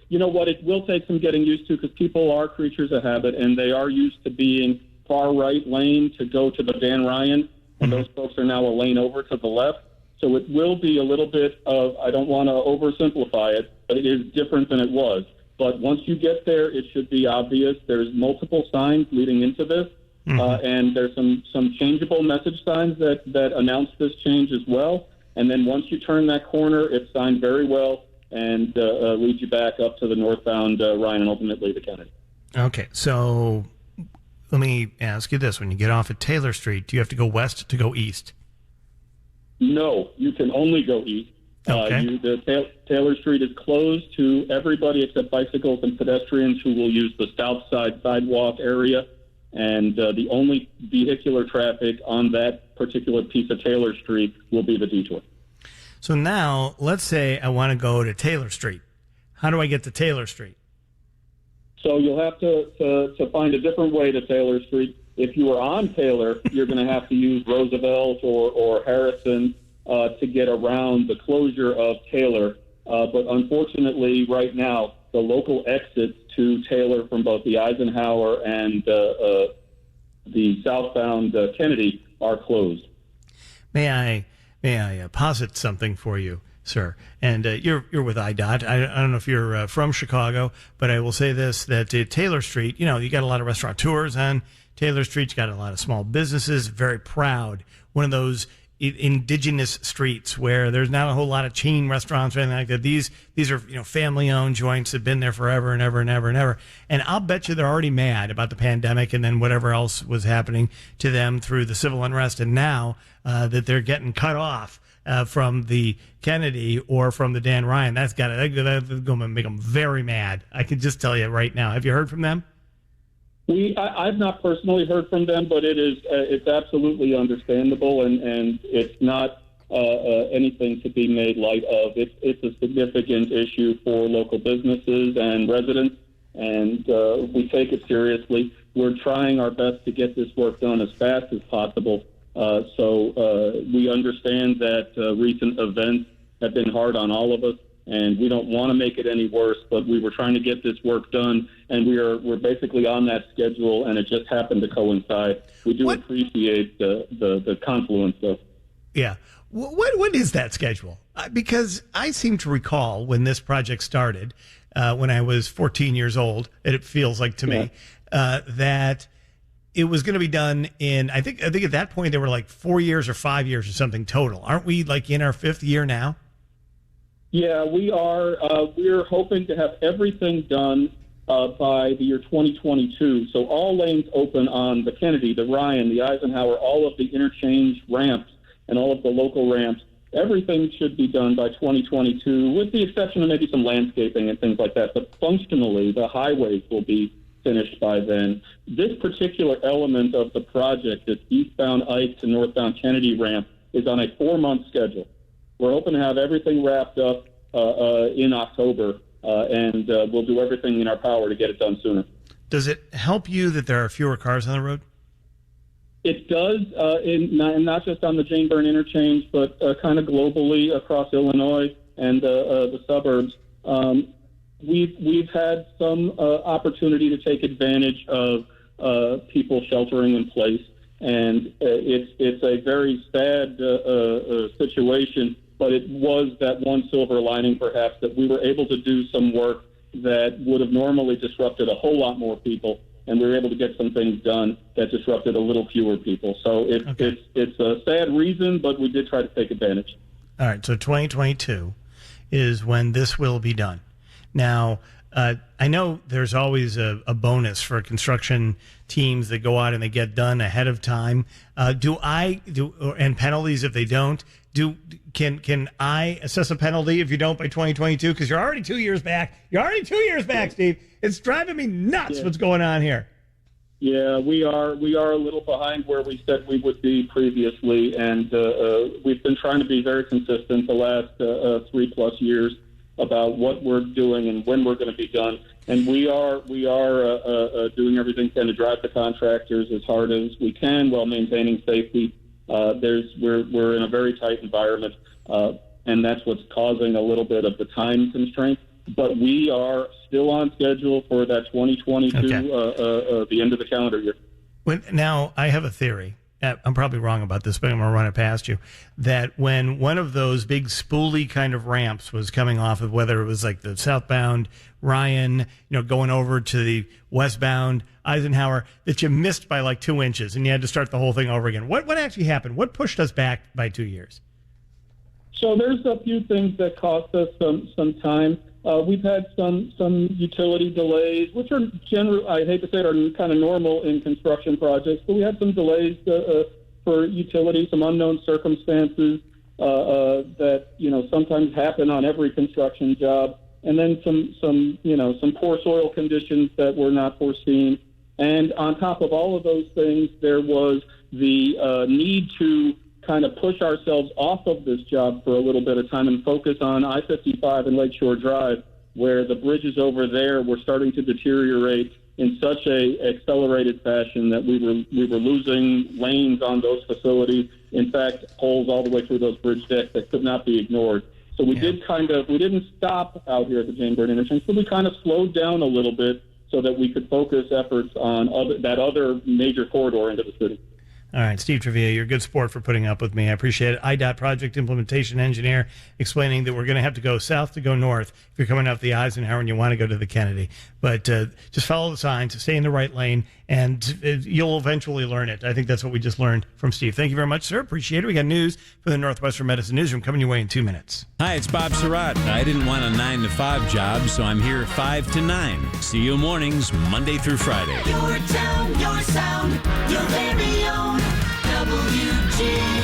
you know what? It will take some getting used to because people are creatures of habit, and they are used to being far right lane to go to the Dan Ryan, and those folks are now a lane over to the left. So it will be a little bit of, I don't want to oversimplify it, but it is different than it was. But once you get there, it should be obvious. There's multiple signs leading into this, and there's some changeable message signs that announce this change as well. And then once you turn that corner, it's signed very well and leads you back up to the northbound Ryan and ultimately the Kennedy. Okay, so let me ask you this. When you get off at Taylor Street, do you have to go west to go east? No, you can only go east. Okay. Taylor Street is closed to everybody except bicycles and pedestrians who will use the south side sidewalk area. And the only vehicular traffic on that particular piece of Taylor Street will be the detour. So now, let's say I want to go to Taylor Street. How do I get to Taylor Street? So you'll have to find a different way to Taylor Street. If you are on Taylor, you're going to have to use Roosevelt or Harrison to get around the closure of Taylor. But unfortunately, right now, the local exits to Taylor from both the Eisenhower and the southbound Kennedy are closed. May I posit something for you, sir? And you're with IDOT. I don't know if you're from Chicago, but I will say this, that Taylor Street, you got a lot of restaurateurs on Taylor Street. You got a lot of small businesses, very proud. One of those indigenous streets where there's not a whole lot of chain restaurants or anything like that. These are family-owned joints that have been there forever and ever and ever and ever. And I'll bet you they're already mad about the pandemic and then whatever else was happening to them through the civil unrest. And now that they're getting cut off from the Kennedy or from the Dan Ryan, that's going to make them very mad. I can just tell you right now. Have you heard from them? I've not personally heard from them, but it's absolutely understandable, and it's not anything to be made light of. It's a significant issue for local businesses and residents, and we take it seriously. We're trying our best to get this work done as fast as possible. So we understand that recent events have been hard on all of us, and we don't want to make it any worse, but we were trying to get this work done, and we're basically on that schedule, and it just happened to coincide. We do appreciate the confluence of. Yeah. What is that schedule? Because I seem to recall when this project started, when I was 14 years old, and it feels like to me, that it was going to be done in, I think at that point they were like 4 years or 5 years or something total. Aren't we like in our fifth year now? Yeah, we are. We're hoping to have everything done by the year 2022. So all lanes open on the Kennedy, the Ryan, the Eisenhower, all of the interchange ramps and all of the local ramps. Everything should be done by 2022, with the exception of maybe some landscaping and things like that. But functionally, the highways will be finished by then. This particular element of the project, this eastbound Ike to northbound Kennedy ramp, is on a 4-month schedule. We're hoping to have everything wrapped up in October, and we'll do everything in our power to get it done sooner. Does it help you that there are fewer cars on the road? It does, not just on the Jane Byrne interchange, but kind of globally across Illinois and the suburbs. We've had some opportunity to take advantage of people sheltering in place, and it's a very sad situation. But it was that one silver lining, perhaps, that we were able to do some work that would have normally disrupted a whole lot more people, and we were able to get some things done that disrupted a little fewer people. So it's a sad reason, but we did try to take advantage. All right, so 2022 is when this will be done. Now, I know there's always a bonus for construction teams that go out and they get done ahead of time. And penalties if they don't? Can I assess a penalty if you don't by 2022? Because you're already 2 years back. Steve. It's driving me nuts what's going on here. Yeah, we are a little behind where we said we would be previously, and we've been trying to be very consistent the last 3+ years about what we're doing and when we're going to be done. And we are doing everything we can to drive the contractors as hard as we can while maintaining safety. We're in a very tight environment, and that's what's causing a little bit of the time constraint. But we are still on schedule for that 2022, the end of the calendar year. Now, I have a theory. I'm probably wrong about this, but I'm going to run it past you. That when one of those big spoolie kind of ramps was coming off of, whether it was like the southbound Ryan, going over to the westbound Eisenhower, that you missed by like 2 inches and you had to start the whole thing over again. What actually happened? What pushed us back by 2 years? So there's a few things that cost us some time. We've had some utility delays, which are generally, I hate to say it, are kind of normal in construction projects, but we had some delays for utility, some unknown circumstances that sometimes happen on every construction job, and then some poor soil conditions that were not foreseen. And on top of all of those things, there was the need to kind of push ourselves off of this job for a little bit of time and focus on I-55 and Lakeshore Drive, where the bridges over there were starting to deteriorate in such a accelerated fashion that we were losing lanes on those facilities. In fact, holes all the way through those bridge decks that could not be ignored. So we didn't stop out here at the Jane Byrne interchange, but we kind of slowed down a little bit so that we could focus efforts on that other major corridor into the city. All right, Steve Trevia, you're a good sport for putting up with me. I appreciate it. IDOT project implementation engineer explaining that we're going to have to go south to go north if you're coming up the Eisenhower and you want to go to the Kennedy. But just follow the signs, stay in the right lane, and you'll eventually learn it. I think that's what we just learned from Steve. Thank you very much, sir. Appreciate it. We got news from the Northwestern Medicine Newsroom coming your way in 2 minutes. Hi, it's Bob Surratt. I didn't want a 9-to-5 job, so I'm here 5 to 9. See you mornings, Monday through Friday. Your town, your sound, your very own WGN.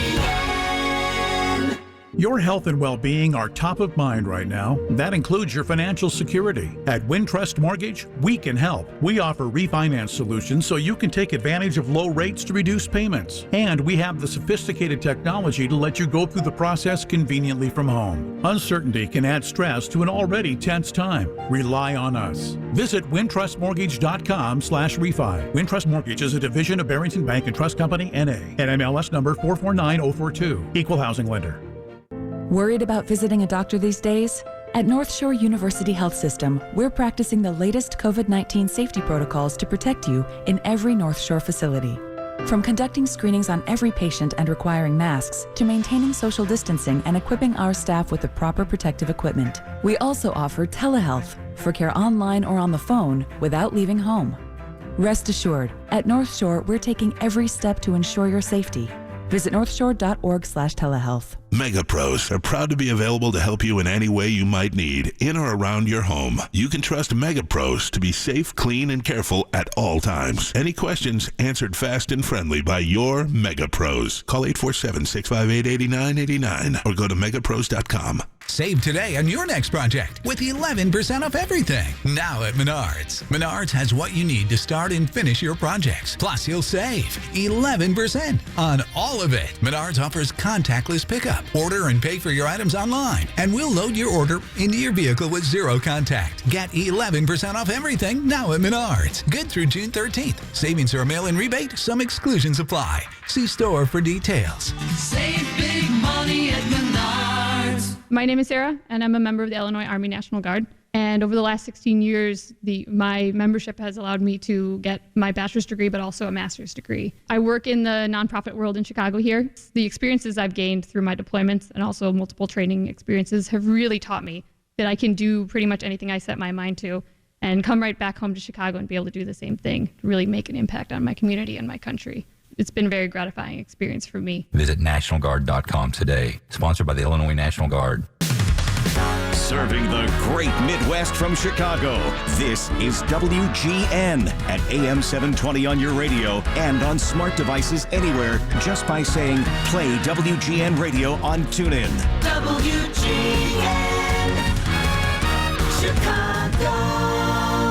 Your health and well-being are top of mind right now. That includes your financial security. At Wintrust Mortgage, we can help. We offer refinance solutions so you can take advantage of low rates to reduce payments. And we have the sophisticated technology to let you go through the process conveniently from home. Uncertainty can add stress to an already tense time. Rely on us. Visit wintrustmortgage.com/refi. Wintrust Mortgage is a division of Barrington Bank and Trust Company, N.A. and MLS number 449042. Equal housing lender. Worried about visiting a doctor these days? At North Shore University Health System, we're practicing the latest COVID-19 safety protocols to protect you in every North Shore facility. From conducting screenings on every patient and requiring masks, to maintaining social distancing and equipping our staff with the proper protective equipment. We also offer telehealth for care online or on the phone without leaving home. Rest assured, at North Shore, we're taking every step to ensure your safety. Visit northshore.org/telehealth. MegaPros are proud to be available to help you in any way you might need, in or around your home. You can trust MegaPros to be safe, clean, and careful at all times. Any questions answered fast and friendly by your MegaPros. Call 847-658-8989 or go to megapros.com. Save today on your next project with 11% off everything. Now at Menards. Menards has what you need to start and finish your projects. Plus, you'll save 11% on all of it. Menards offers contactless pickup. Order and pay for your items online, and we'll load your order into your vehicle with zero contact. Get 11% off everything now at Menards. Good through June 13th. Savings are a mail-in rebate. Some exclusions apply. See store for details. Save big money at Menards. My name is Sarah, and I'm a member of the Illinois Army National Guard. And over the last 16 years, my membership has allowed me to get my bachelor's degree, but also a master's degree. I work in the nonprofit world in Chicago here. The experiences I've gained through my deployments and also multiple training experiences have really taught me that I can do pretty much anything I set my mind to and come right back home to Chicago and be able to do the same thing, really make an impact on my community and my country. It's been a very gratifying experience for me. Visit nationalguard.com today. Sponsored by the Illinois National Guard. Serving the great Midwest from Chicago, this is WGN at AM 720 on your radio and on smart devices anywhere just by saying play WGN Radio on TuneIn. WGN Chicago.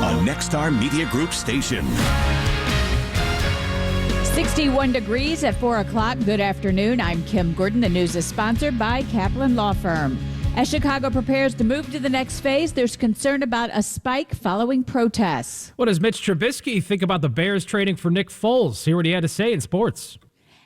A Nexstar Media Group station. 61 degrees at 4 o'clock. Good afternoon. I'm Kim Gordon. The news is sponsored by Kaplan Law Firm. As Chicago prepares to move to the next phase, there's concern about a spike following protests. What does Mitch Trubisky think about the Bears trading for Nick Foles? Hear what he had to say in sports.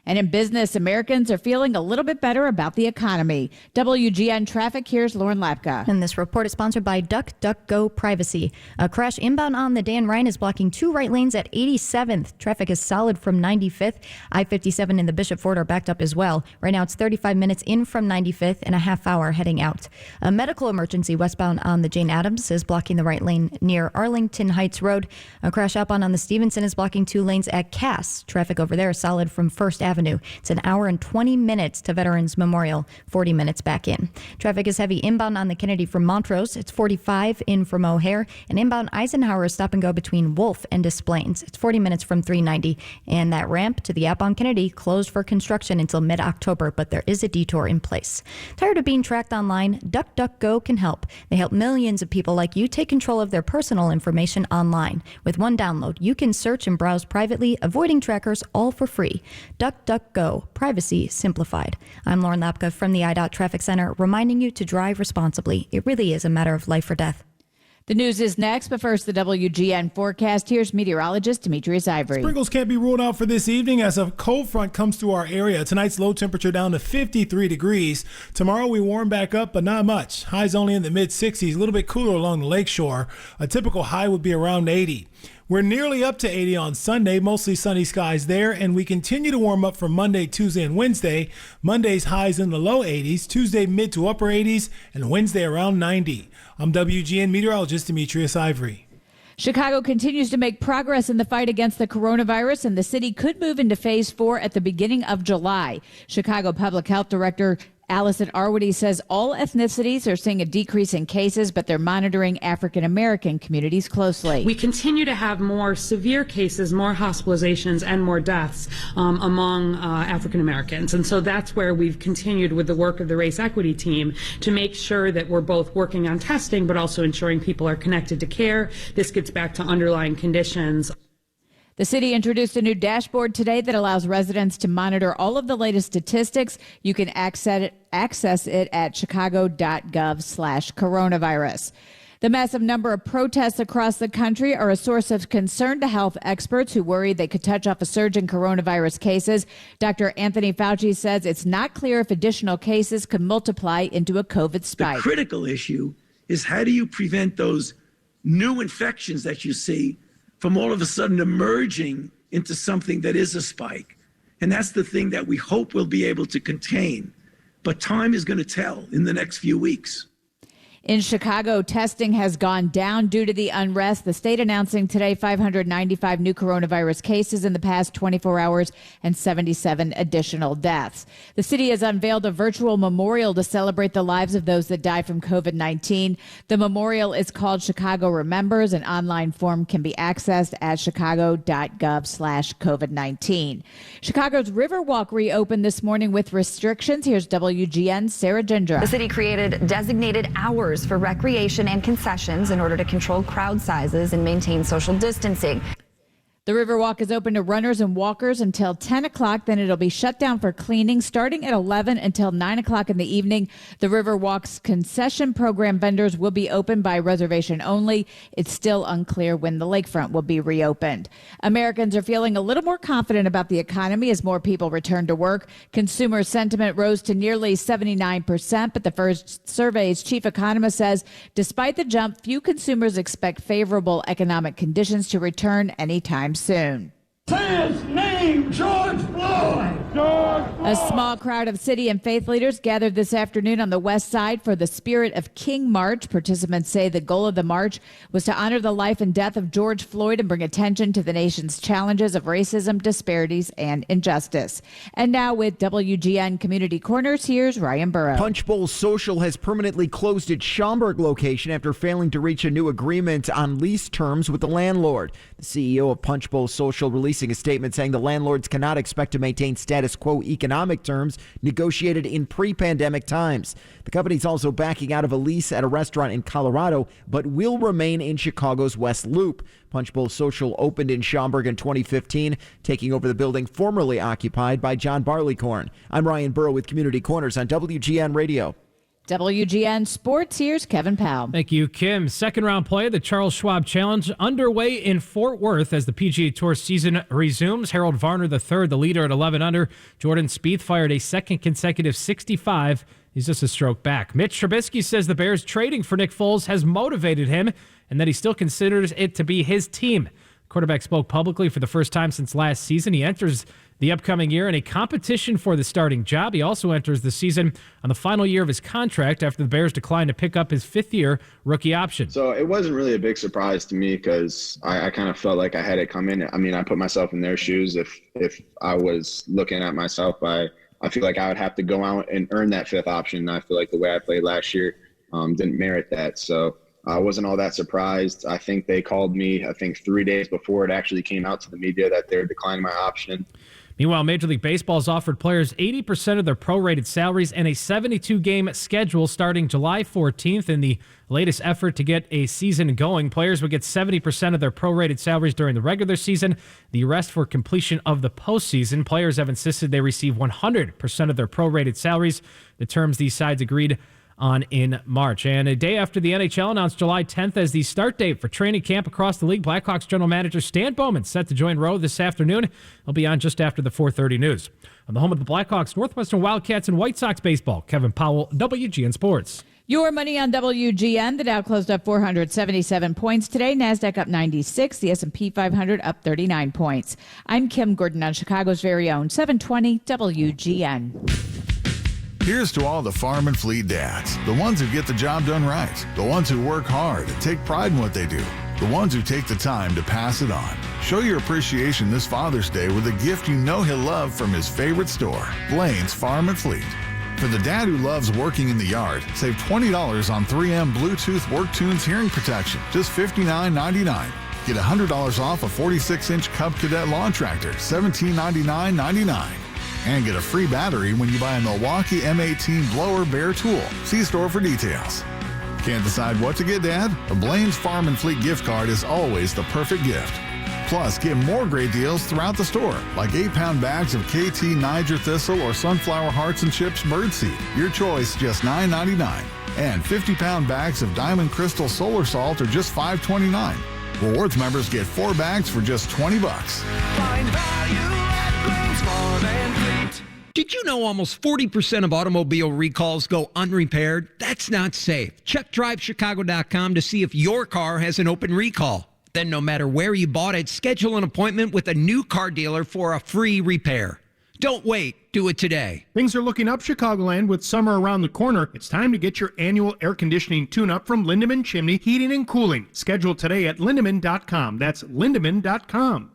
And in business, Americans are feeling a little bit better about the economy. WGN Traffic, here's Lauren Lapka. And this report is sponsored by DuckDuckGo Privacy. A crash inbound on the Dan Ryan is blocking two right lanes at 87th. Traffic is solid from 95th. I-57 and the Bishop Ford are backed up as well. Right now it's 35 minutes in from 95th and a half hour heading out. A medical emergency westbound on the Jane Addams is blocking the right lane near Arlington Heights Road. A crash outbound on the Stevenson is blocking two lanes at Cass. Traffic over there is solid from First Avenue. It's an hour and 20 minutes to Veterans Memorial, 40 minutes back in. Traffic is heavy inbound on the Kennedy from Montrose. It's 45 in from O'Hare. And inbound Eisenhower is stop and go between Wolf and Des Plaines. It's 40 minutes from 390. And that ramp to the outbound Kennedy closed for construction until mid-October, but there is a detour in place. Tired of being tracked online? DuckDuckGo can help. They help millions of people like you take control of their personal information online. With one download, you can search and browse privately, avoiding trackers, all for free. DuckDuckGo, privacy simplified. I'm Lauren Lapka from the IDOT Traffic Center, reminding you to drive responsibly. It really is a matter of life or death. The news is next, but first the WGN forecast. Here's meteorologist Demetrius Ivory. Sprinkles can't be ruled out for this evening as a cold front comes through our area. Tonight's low temperature down to 53 degrees. Tomorrow we warm back up, but not much. Highs only in the mid-60s, a little bit cooler along the lakeshore. A typical high would be around 80. We're nearly up to 80 on Sunday, mostly sunny skies there, and we continue to warm up for Monday, Tuesday, and Wednesday. Monday's highs in the low 80s, Tuesday mid to upper 80s, and Wednesday around 90. I'm WGN meteorologist Demetrius Ivory. Chicago continues to make progress in the fight against the coronavirus, and the city could move into phase 4 at the beginning of July. Chicago Public Health Director Allison Arwady says all ethnicities are seeing a decrease in cases, but they're monitoring African American communities closely. We continue to have more severe cases, more hospitalizations, and more deaths among African Americans. And so that's where we've continued with the work of the race equity team to make sure that we're both working on testing, but also ensuring people are connected to care. This gets back to underlying conditions. The city introduced a new dashboard today that allows residents to monitor all of the latest statistics. You can access it at chicago.gov/coronavirus. The massive number of protests across the country are a source of concern to health experts who worry they could touch off a surge in coronavirus cases. Dr. Anthony Fauci says it's not clear if additional cases could multiply into a COVID spike. The critical issue is how do you prevent those new infections that you see from all of a sudden emerging into something that is a spike. And that's the thing that we hope we'll be able to contain. But time is going to tell in the next few weeks. In Chicago, testing has gone down due to the unrest. The state announcing today 595 new coronavirus cases in the past 24 hours and 77 additional deaths. The city has unveiled a virtual memorial to celebrate the lives of those that died from COVID-19. The memorial is called Chicago Remembers. An online form can be accessed at chicago.gov/COVID-19. Chicago's Riverwalk reopened this morning with restrictions. Here's WGN's Sarah Gindra. The city created designated hours for recreation and concessions in order to control crowd sizes and maintain social distancing. The Riverwalk is open to runners and walkers until 10 o'clock. Then it'll be shut down for cleaning starting at 11 until 9 o'clock in the evening. The Riverwalk's concession program vendors will be open by reservation only. It's still unclear when the lakefront will be reopened. Americans are feeling a little more confident about the economy as more people return to work. Consumer sentiment rose to nearly 79%, but the first survey's chief economist says despite the jump, few consumers expect favorable economic conditions to return anytime soon. His name, George Floyd. A small crowd of city and faith leaders gathered this afternoon on the west side for the Spirit of King March. Participants say the goal of the march was to honor the life and death of George Floyd and bring attention to the nation's challenges of racism, disparities, and injustice. And now with WGN Community Corners, here's Ryan Burrow. Punch Bowl Social has permanently closed its Schaumburg location after failing to reach a new agreement on lease terms with the landlord. The CEO of Punch Bowl Social releasing a statement saying the landlords cannot expect to maintain status quo economic terms negotiated in pre-pandemic times. The company's also backing out of a lease at a restaurant in Colorado, but will remain in Chicago's West Loop. Punch Bowl Social opened in Schaumburg in 2015, taking over the building formerly occupied by John Barleycorn. I'm Ryan Burrow with Community Corners on WGN Radio. WGN Sports, here's Kevin Powell. Thank you, Kim. Second round play of the Charles Schwab Challenge underway in Fort Worth as the PGA Tour season resumes. Harold Varner III, the leader at 11 under. Jordan Spieth fired a second consecutive 65. He's just a stroke back. Mitch Trubisky says the Bears trading for Nick Foles has motivated him and that he still considers it to be his team. Quarterback spoke publicly for the first time since last season. He enters the upcoming year in a competition for the starting job. He also enters the season on the final year of his contract after the Bears declined to pick up his fifth-year rookie option. So it wasn't really a big surprise to me because I kind of felt like I had it come in. I mean, I put myself in their shoes. If I was looking at myself, I feel like I would have to go out and earn that fifth option. I feel like the way I played last year didn't merit that. So I wasn't all that surprised. I think they called me, 3 days before it actually came out to the media that they're declining my option. Meanwhile, Major League Baseball has offered players 80% of their prorated salaries and a 72-game schedule starting July 14th. In the latest effort to get a season going, players would get 70% of their prorated salaries during the regular season, the rest for completion of the postseason. Players have insisted they receive 100% of their prorated salaries, the terms these sides agreed on in March. And a day after the NHL announced July 10th as the start date for training camp across the league, Blackhawks general manager Stan Bowman set to join Rowe this afternoon. He'll be on just after the 4:30 news. On the home of the Blackhawks, Northwestern Wildcats and White Sox baseball, Kevin Powell, WGN Sports. Your money on WGN. The Dow closed up 477 points today. NASDAQ up 96. The S&P 500 up 39 points. I'm Kim Gordon on Chicago's very own 720 WGN. Here's to all the farm and fleet dads, the ones who get the job done right, the ones who work hard and take pride in what they do, the ones who take the time to pass it on. Show your appreciation this Father's Day with a gift you know he'll love from his favorite store, Blaine's Farm and Fleet. For the dad who loves working in the yard, save $20 on 3M Bluetooth WorkTunes hearing protection, just $59.99. Get $100 off a 46-inch Cub Cadet lawn tractor, $1799.99. And get a free battery when you buy a Milwaukee M18 blower bare tool. See store for details. Can't decide what to get, Dad? A Blaine's Farm and Fleet gift card is always the perfect gift. Plus, get more great deals throughout the store, like 8-pound bags of KT Niger Thistle or Sunflower Hearts and Chips Birdseed. Your choice, just $9.99. And 50-pound bags of Diamond Crystal Solar Salt are just $5.29. Rewards members get 4 bags for just $20. Find value at Blaine's Farm and Fleet. Did you know almost 40% of automobile recalls go unrepaired? That's not safe. Check DriveChicago.com to see if your car has an open recall. Then no matter where you bought it, schedule an appointment with a new car dealer for a free repair. Don't wait. Do it today. Things are looking up, Chicagoland, with summer around the corner. It's time to get your annual air conditioning tune-up from Lindemann Chimney Heating and Cooling. Schedule today at lindemann.com. That's lindemann.com.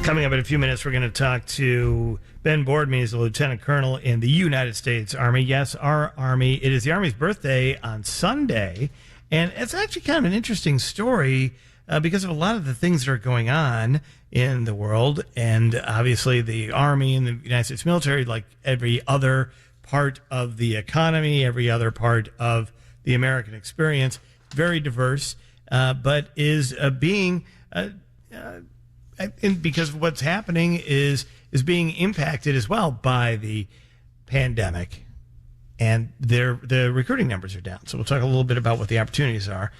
Coming up in a few minutes, we're going to talk to Ben Boardman. He's a lieutenant colonel in the United States Army. Yes, our Army. It is the Army's birthday on Sunday, and it's actually kind of an interesting story because of a lot of the things that are going on in the world. And obviously, the Army and the United States military, like every other part of the economy, every other part of the American experience, very diverse, but is being... and because of what's happening is being impacted as well by the pandemic, and the recruiting numbers are down. So we'll talk a little bit about what the opportunities are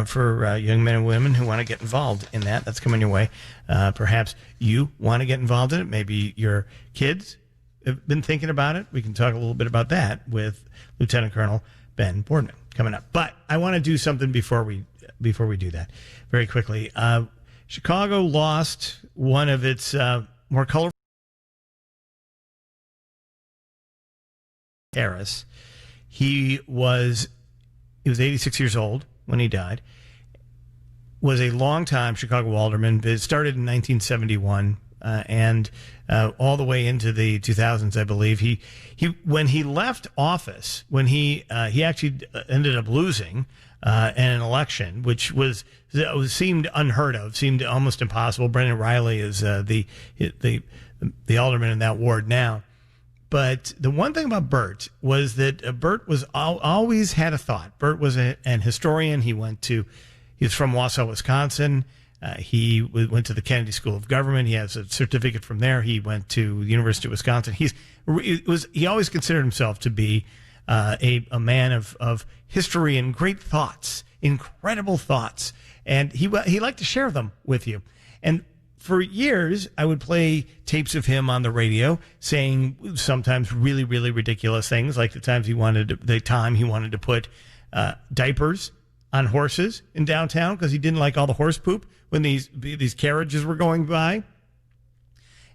for young men and women who want to get involved in that. That's coming your way. Perhaps you want to get involved in it. Maybe your kids have been thinking about it. We can talk a little bit about that with Lieutenant Colonel Ben Boardman coming up. But I want to do something before we do that very quickly. Chicago lost one of its more colorful. Harris. He was 86 years old when he died. Was a longtime Chicago alderman. It started in 1971 and all the way into the 2000s, I believe. He when he left office, when he actually ended up losing an election, which seemed unheard of, seemed almost impossible. Brendan Riley is the alderman in that ward now. But the one thing about Bert was that Bert was always had a thought. Bert was an historian. He was from Wausau, Wisconsin. He went to the Kennedy School of Government. He has a certificate from there. He went to the University of Wisconsin. He always considered himself to be a man of history and great thoughts, incredible thoughts, and he liked to share them with you. And for years, I would play tapes of him on the radio saying sometimes really, really ridiculous things, like the time he wanted to put diapers on horses in downtown because he didn't like all the horse poop when these carriages were going by.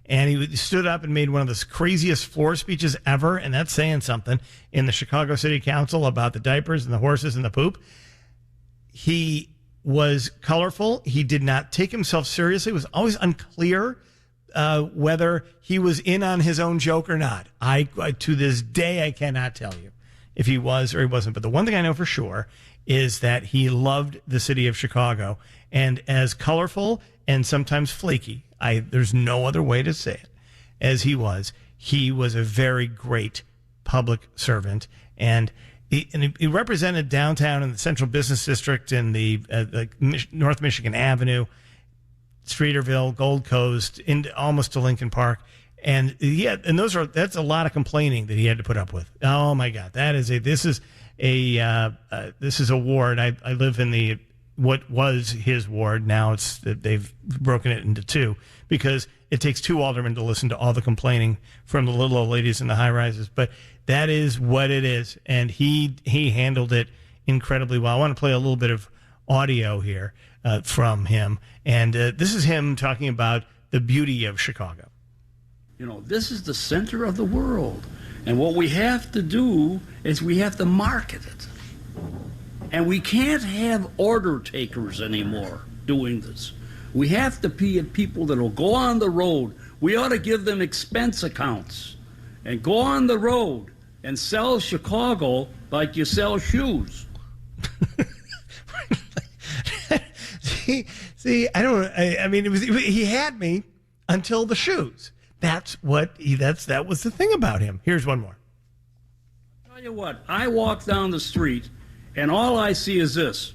And he stood up and made one of the craziest floor speeches ever, and that's saying something, in the Chicago City Council about the diapers and the horses and the poop. He was colorful. He did not take himself seriously. It was always unclear whether he was in on his own joke or not. I to this day, I cannot tell you if he was or he wasn't. But the one thing I know for sure is that he loved the city of Chicago. And as colorful and sometimes flaky, there's no other way to say it, as he was a very great public servant. And he represented downtown in the Central Business District in the North Michigan Avenue, Streeterville, Gold Coast, almost to Lincoln Park. And that's a lot of complaining that he had to put up with. Oh my God, this is a ward. I live in what was his ward. Now they've broken it into two because it takes two aldermen to listen to all the complaining from the little old ladies in the high rises. But that is what it is, and he handled it incredibly well. I want to play a little bit of audio here from him, and this is him talking about the beauty of Chicago. This is the center of the world, and what we have to do is we have to market it. And we can't have order takers anymore doing this. We have to be people that will go on the road. We ought to give them expense accounts and go on the road and sell Chicago like you sell shoes. See, he had me until the shoes. That was the thing about him. Here's one more. I'll tell you what, I walk down the street and all I see is this.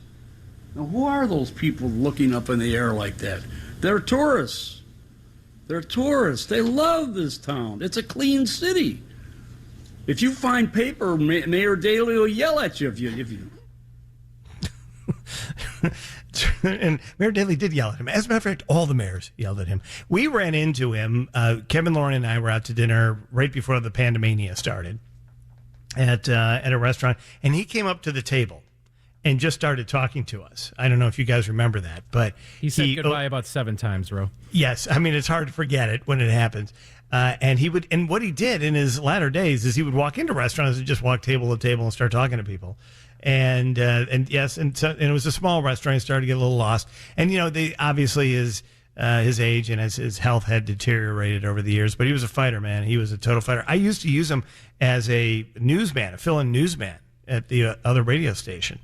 Now, who are those people looking up in the air like that? They're tourists. They're tourists. They love this town. It's a clean city. If you find paper, Mayor Daley will yell at you if you. And Mayor Daley did yell at him. As a matter of fact, all the mayors yelled at him. We ran into him. Kevin, Lauren, and I were out to dinner right before the pandemania started. at a restaurant, and he came up to the table and just started talking to us. I don't know if you guys remember that, but he said goodbye about 7 times, Ro. Yes, I mean, it's hard to forget it when it happens. And what he did in his latter days is he would walk into restaurants and just walk table to table and start talking to people. And it was a small restaurant. He started to get a little lost. And, obviously his age and his health had deteriorated over the years, but he was a fighter, man. He was a total fighter. I used to use him as a newsman, a fill-in newsman at the other radio station,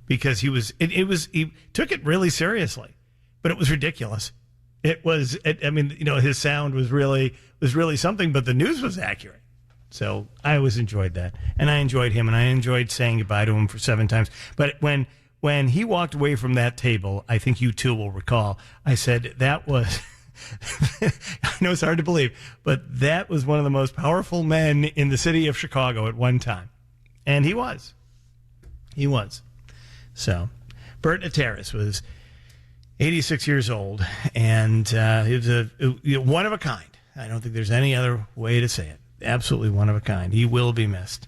because he took it really seriously, but it was ridiculous. His sound was really something, but the news was accurate. So I always enjoyed that, and I enjoyed him, and I enjoyed saying goodbye to him for 7 times. But when he walked away from that table, I think you two will recall, I said that was, I know it's hard to believe, but that was one of the most powerful men in the city of Chicago at one time. And he was. So Bert Nateris was 86 years old, and he was a one of a kind. I don't think there's any other way to say it. Absolutely one of a kind. He will be missed.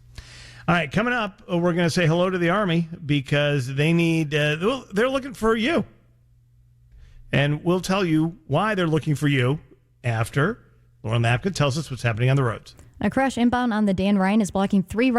All right, coming up, we're going to say hello to the Army because they need, they're looking for you. And we'll tell you why they're looking for you after Lauren Lapka tells us what's happening on the roads. A crash inbound on the Dan Ryan is blocking 3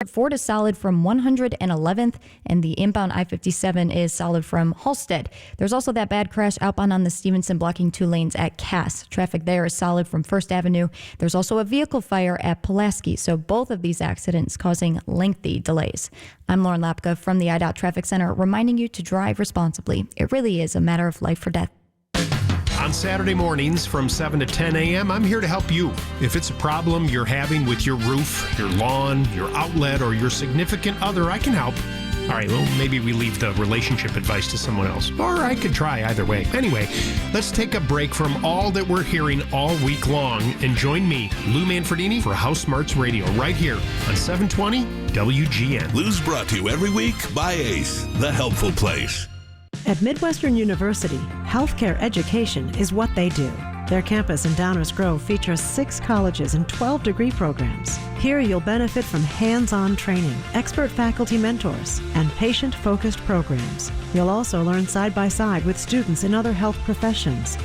Ford is solid from 111th, and the inbound I-57 is solid from Halstead. There's also that bad crash outbound on the Stevenson blocking 2 lanes at Cass. Traffic there is solid from 1st Avenue. There's also a vehicle fire at Pulaski, so both of these accidents causing lengthy delays. I'm Lauren Lapka from the IDOT Traffic Center, reminding you to drive responsibly. It really is a matter of life or death. On Saturday mornings from 7 to 10 a.m., I'm here to help you. If it's a problem you're having with your roof, your lawn, your outlet, or your significant other, I can help. All right, well, maybe we leave the relationship advice to someone else. Or I could try either way. Anyway, let's take a break from all that we're hearing all week long and join me, Lou Manfredini, for House Smarts Radio right here on 720 WGN. Lou's brought to you every week by ACE, the helpful place. At Midwestern University, healthcare education is what they do. Their campus in Downers Grove features 6 colleges and 12 degree programs. Here you'll benefit from hands-on training, expert faculty mentors, and patient-focused programs. You'll also learn side-by-side with students in other health professions.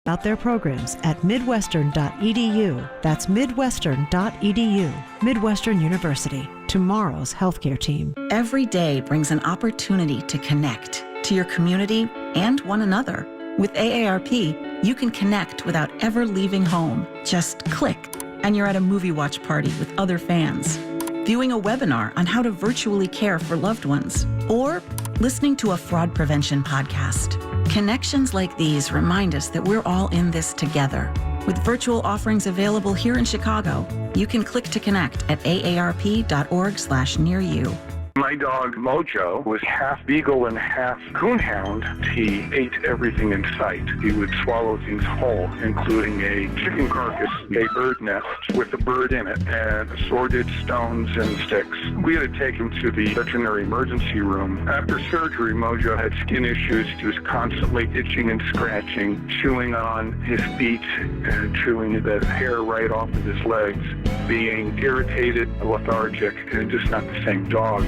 About their programs at midwestern.edu. That's midwestern.edu. Midwestern University, tomorrow's healthcare team. Every day brings an opportunity to connect to your community and one another. With AARP, you can connect without ever leaving home. Just click, and you're at a movie watch party with other fans, viewing a webinar on how to virtually care for loved ones, or listening to a fraud prevention podcast. Connections like these remind us that we're all in this together. With virtual offerings available here in Chicago, you can click to connect at aarp.org/nearyou. My dog Mojo was half beagle and half coonhound. He ate everything in sight. He would swallow things whole, including a chicken carcass, a bird nest with a bird in it, and assorted stones and sticks. We had to take him to the veterinary emergency room. After surgery, Mojo had skin issues. He was constantly itching and scratching, chewing on his feet, and chewing the hair right off of his legs, being irritated, lethargic, and just not the same dog.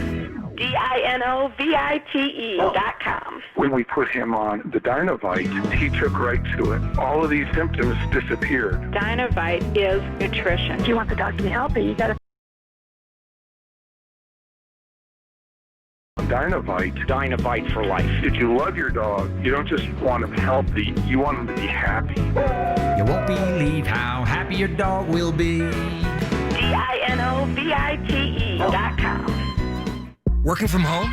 DINOVITE.com. When we put him on the Dinovite, he took right to it. All of these symptoms disappeared. Dinovite is nutrition. If you want the dog to be healthy, you got to Dinovite for life. If you love your dog, you don't just want him healthy, you want him to be happy. You won't believe how happy your dog will be. DINOVITE.com. Working from home?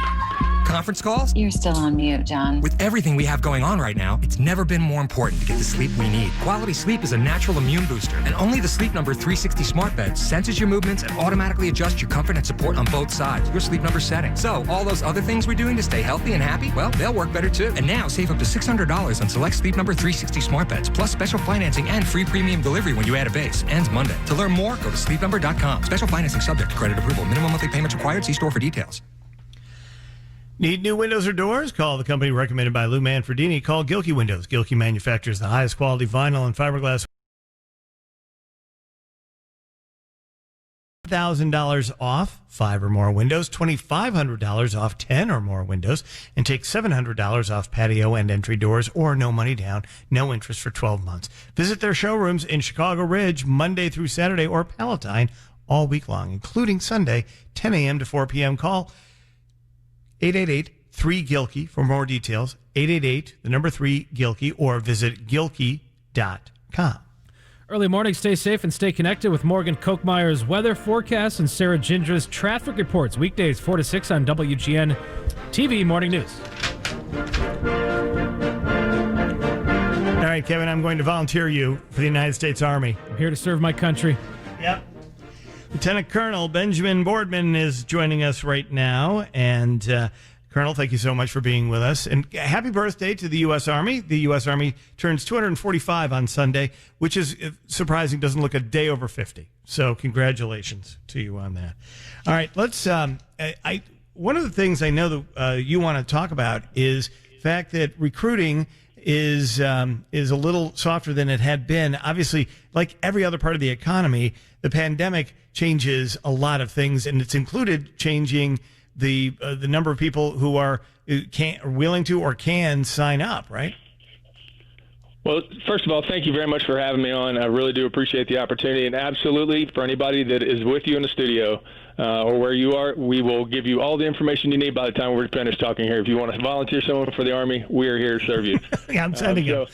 Conference calls? You're still on mute, John. With everything we have going on right now, it's never been more important to get the sleep we need. Quality sleep is a natural immune booster, and only the Sleep Number 360 smart bed senses your movements and automatically adjusts your comfort and support on both sides, your Sleep Number setting. So all those other things we're doing to stay healthy and happy, well, they'll work better too. And now save up to $600 on select Sleep Number 360 smart beds, plus special financing and free premium delivery when you add a base. Ends Monday. To learn more, go to sleepnumber.com. Special financing subject to credit approval. Minimum monthly payments required. See store for details. Need new windows or doors? Call the company recommended by Lou Manfredini. Call Gilkey Windows. Gilkey manufactures the highest quality vinyl and fiberglass. $1,000 off 5 or more windows, $2,500 off 10 or more windows, and take $700 off patio and entry doors, or no money down, no interest for 12 months. Visit their showrooms in Chicago Ridge Monday through Saturday, or Palatine all week long, including Sunday, 10 a.m. to 4 p.m. Call 888-3-GILKEY for more details, 888-3-GILKEY, or visit gilkey.com. Early morning, stay safe and stay connected with Morgan Kochmeyer's weather forecast and Sarah Gindra's traffic reports. Weekdays 4 to 6 on WGN TV Morning News. All right, Kevin, I'm going to volunteer you for the United States Army. I'm here to serve my country. Yep. Lieutenant Colonel Benjamin Boardman is joining us right now. And Colonel, thank you so much for being with us. And happy birthday to the U.S. Army. The U.S. Army turns 245 on Sunday, which is surprising, doesn't look a day over 50. So congratulations to you on that. All right, let's. One of the things I know that you want to talk about is the fact that recruiting is a little softer than it had been. Obviously, like every other part of the economy, the pandemic changes a lot of things, and it's included changing the number of people who are willing to or can sign up, right? Well, first of all, thank you very much for having me on. I really do appreciate the opportunity. And absolutely, for anybody that is with you in the studio or where you are, we will give you all the information you need by the time we're finished talking here. If you want to volunteer someone for the Army, we are here to serve you. Yeah, I'm sending you.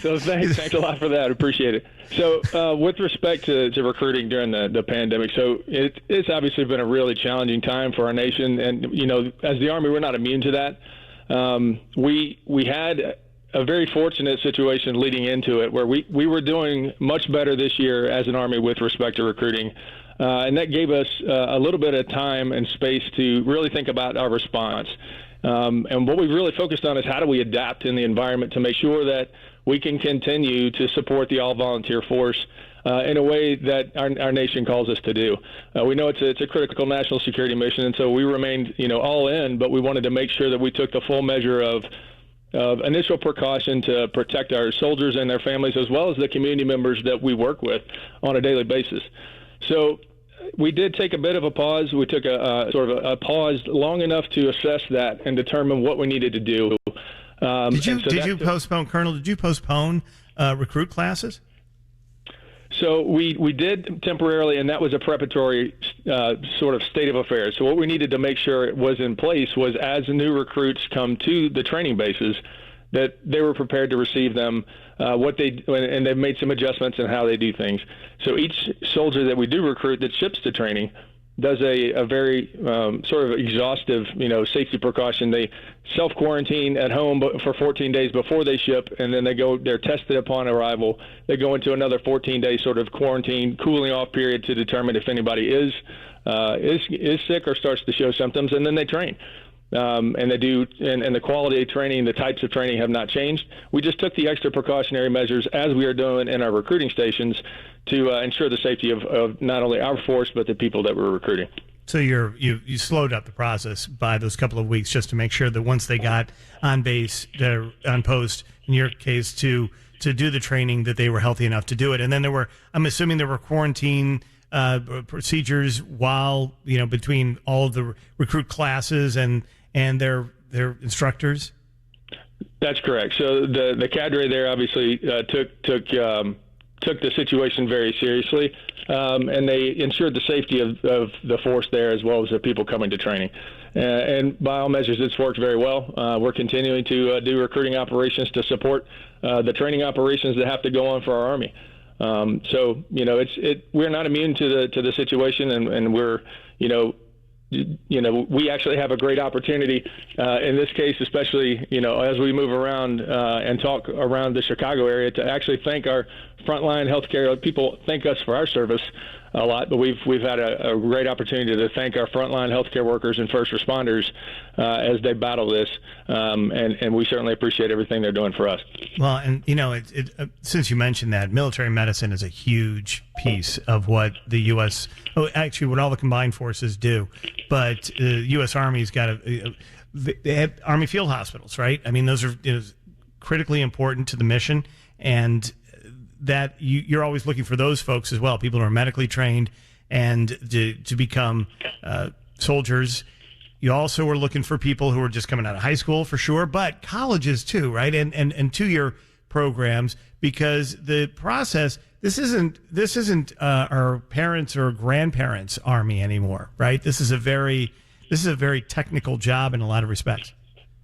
So thanks a lot for that. I appreciate it. So with respect to recruiting during the pandemic, so it's obviously been a really challenging time for our nation. And, you know, as the Army, we're not immune to that. We had a very fortunate situation leading into it where we were doing much better this year as an Army with respect to recruiting. And that gave us a little bit of time and space to really think about our response. And what we've really focused on is how do we adapt in the environment to make sure that we can continue to support the all-volunteer force in a way that our nation calls us to do. We know it's a critical national security mission, and so we remained, all in, but we wanted to make sure that we took the full measure of initial precaution to protect our soldiers and their families, as well as the community members that we work with on a daily basis. So we did take a bit of a pause. We took a sort of a pause long enough to assess that and determine what we needed to do. Did you postpone, Colonel? Did you postpone recruit classes? So we did temporarily, and that was a preparatory sort of state of affairs. So what we needed to make sure was in place was as new recruits come to the training bases, that they were prepared to receive them, and they've made some adjustments in how they do things. So each soldier that we do recruit that ships to training does a very sort of exhaustive, safety precaution. They self-quarantine at home for 14 days before they ship, and then they're tested upon arrival. They go into another 14-day sort of quarantine, cooling off period to determine if anybody is sick or starts to show symptoms, and then they train. And they do, and the quality of training, the types of training have not changed. We just took the extra precautionary measures as we are doing in our recruiting stations to ensure the safety of not only our force, but the people that we're recruiting. So you slowed up the process by those couple of weeks just to make sure that once they got on base, on post, in your case, to do the training, that they were healthy enough to do it. And then I'm assuming there were quarantine procedures while, between all of the recruit classes and their instructors? That's correct. So the cadre there obviously took the situation very seriously, and they ensured the safety of the force there as well as the people coming to training. And by all measures, it's worked very well. We're continuing to do recruiting operations to support the training operations that have to go on for our Army. So we're not immune to the situation, and we're we actually have a great opportunity in this case, especially as we move around and talk around the Chicago area, to actually thank our frontline healthcare people. Thank us for our service a lot, but we've had a great opportunity to thank our frontline healthcare workers and first responders as they battle this, and we certainly appreciate everything they're doing for us. Well, and since you mentioned that, military medicine is a huge piece of what the U.S. what all the combined forces do, but the U.S. Army's got they have Army field hospitals, right? I mean, those are critically important to the mission, and that you're always looking for those folks as well, people who are medically trained and to become soldiers. You also are looking for people who are just coming out of high school for sure, but colleges too, right? And 2-year programs, because the process, this isn't our parents or grandparents' Army anymore, right? This is a very technical job in a lot of respects.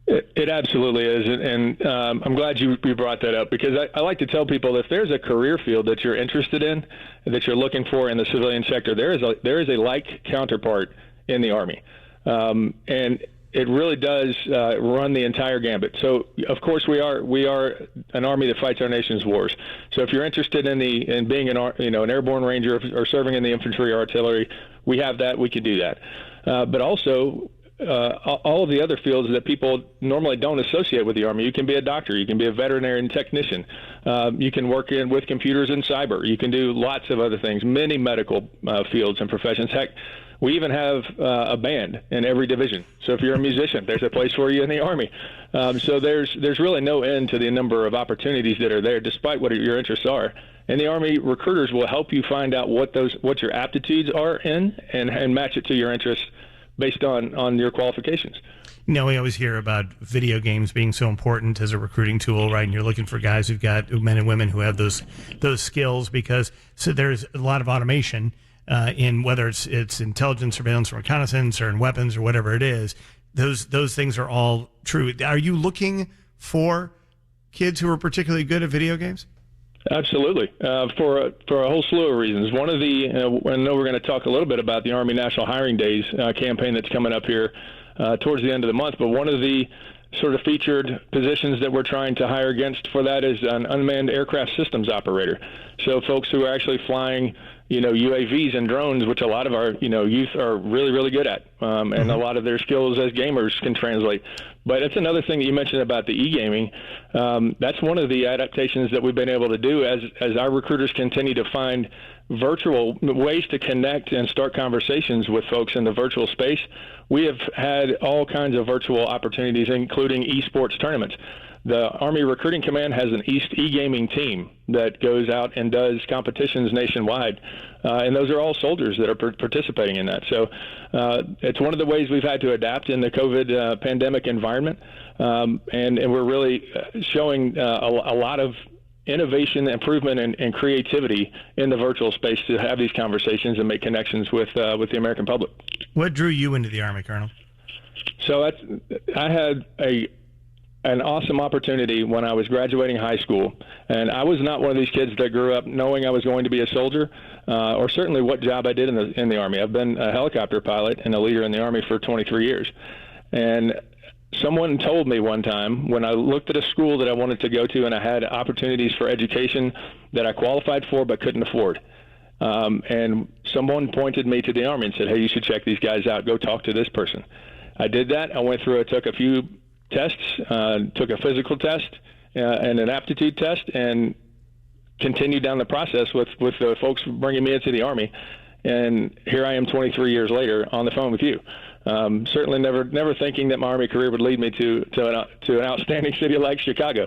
It absolutely is, and I'm glad you brought that up, because I like to tell people, if there's a career field that you're interested in, that you're looking for in the civilian sector, there is a like counterpart in the Army, and it really does run the entire gambit. So, of course, we are an Army that fights our nation's wars. So, if you're interested in being an airborne ranger or serving in the infantry or artillery, we have that. We can do that, but also all of the other fields that people normally don't associate with the Army. You can be a doctor, you can be a veterinarian technician, you can work with computers and cyber, you can do lots of other things, many medical fields and professions. Heck, we even have a band in every division. So if you're a musician, there's a place for you in the Army. So there's really no end to the number of opportunities that are there, despite what your interests are. And the Army recruiters will help you find out what your aptitudes are in, and match it to your interests based on your qualifications. We always hear about video games being so important as a recruiting tool, right? And you're looking for guys men and women who have those skills, because there's a lot of automation in whether it's intelligence, surveillance, reconnaissance, or in weapons or whatever it is. Those things are all true. Are you looking for kids who are particularly good at video games? Absolutely, for a whole slew of reasons. One of the, I know we're going to talk a little bit about the Army National Hiring Days campaign that's coming up here towards the end of the month, but one of the sort of featured positions that we're trying to hire against for that is an unmanned aircraft systems operator. So folks who are actually flying, UAVs and drones, which a lot of our, youth are really, really good at, and a lot of their skills as gamers can translate. But it's another thing that you mentioned about the e-gaming. That's one of the adaptations that we've been able to do as our recruiters continue to find virtual ways to connect and start conversations with folks in the virtual space. We have had all kinds of virtual opportunities, including esports tournaments. The Army Recruiting Command has an e-gaming team that goes out and does competitions nationwide, and those are all soldiers that are participating in that. So it's one of the ways we've had to adapt in the COVID pandemic environment, and we're really showing a lot of innovation, improvement, and creativity in the virtual space to have these conversations and make connections with the American public. What drew you into the Army, Colonel? So I had an awesome opportunity when I was graduating high school, and I was not one of these kids that grew up knowing I was going to be a soldier, or certainly what job I did in the Army. I've been a helicopter pilot and a leader in the Army for 23 years, and someone told me one time when I looked at a school that I wanted to go to and I had opportunities for education that I qualified for but couldn't afford. And someone pointed me to the Army and said, "Hey, you should check these guys out. Go talk to this person." I did that. I went through it, took a few tests, took a physical test and an aptitude test, and continued down the process with the folks bringing me into the Army. And here I am 23 years later on the phone with you. Certainly never thinking that my Army career would lead me to an outstanding city like Chicago.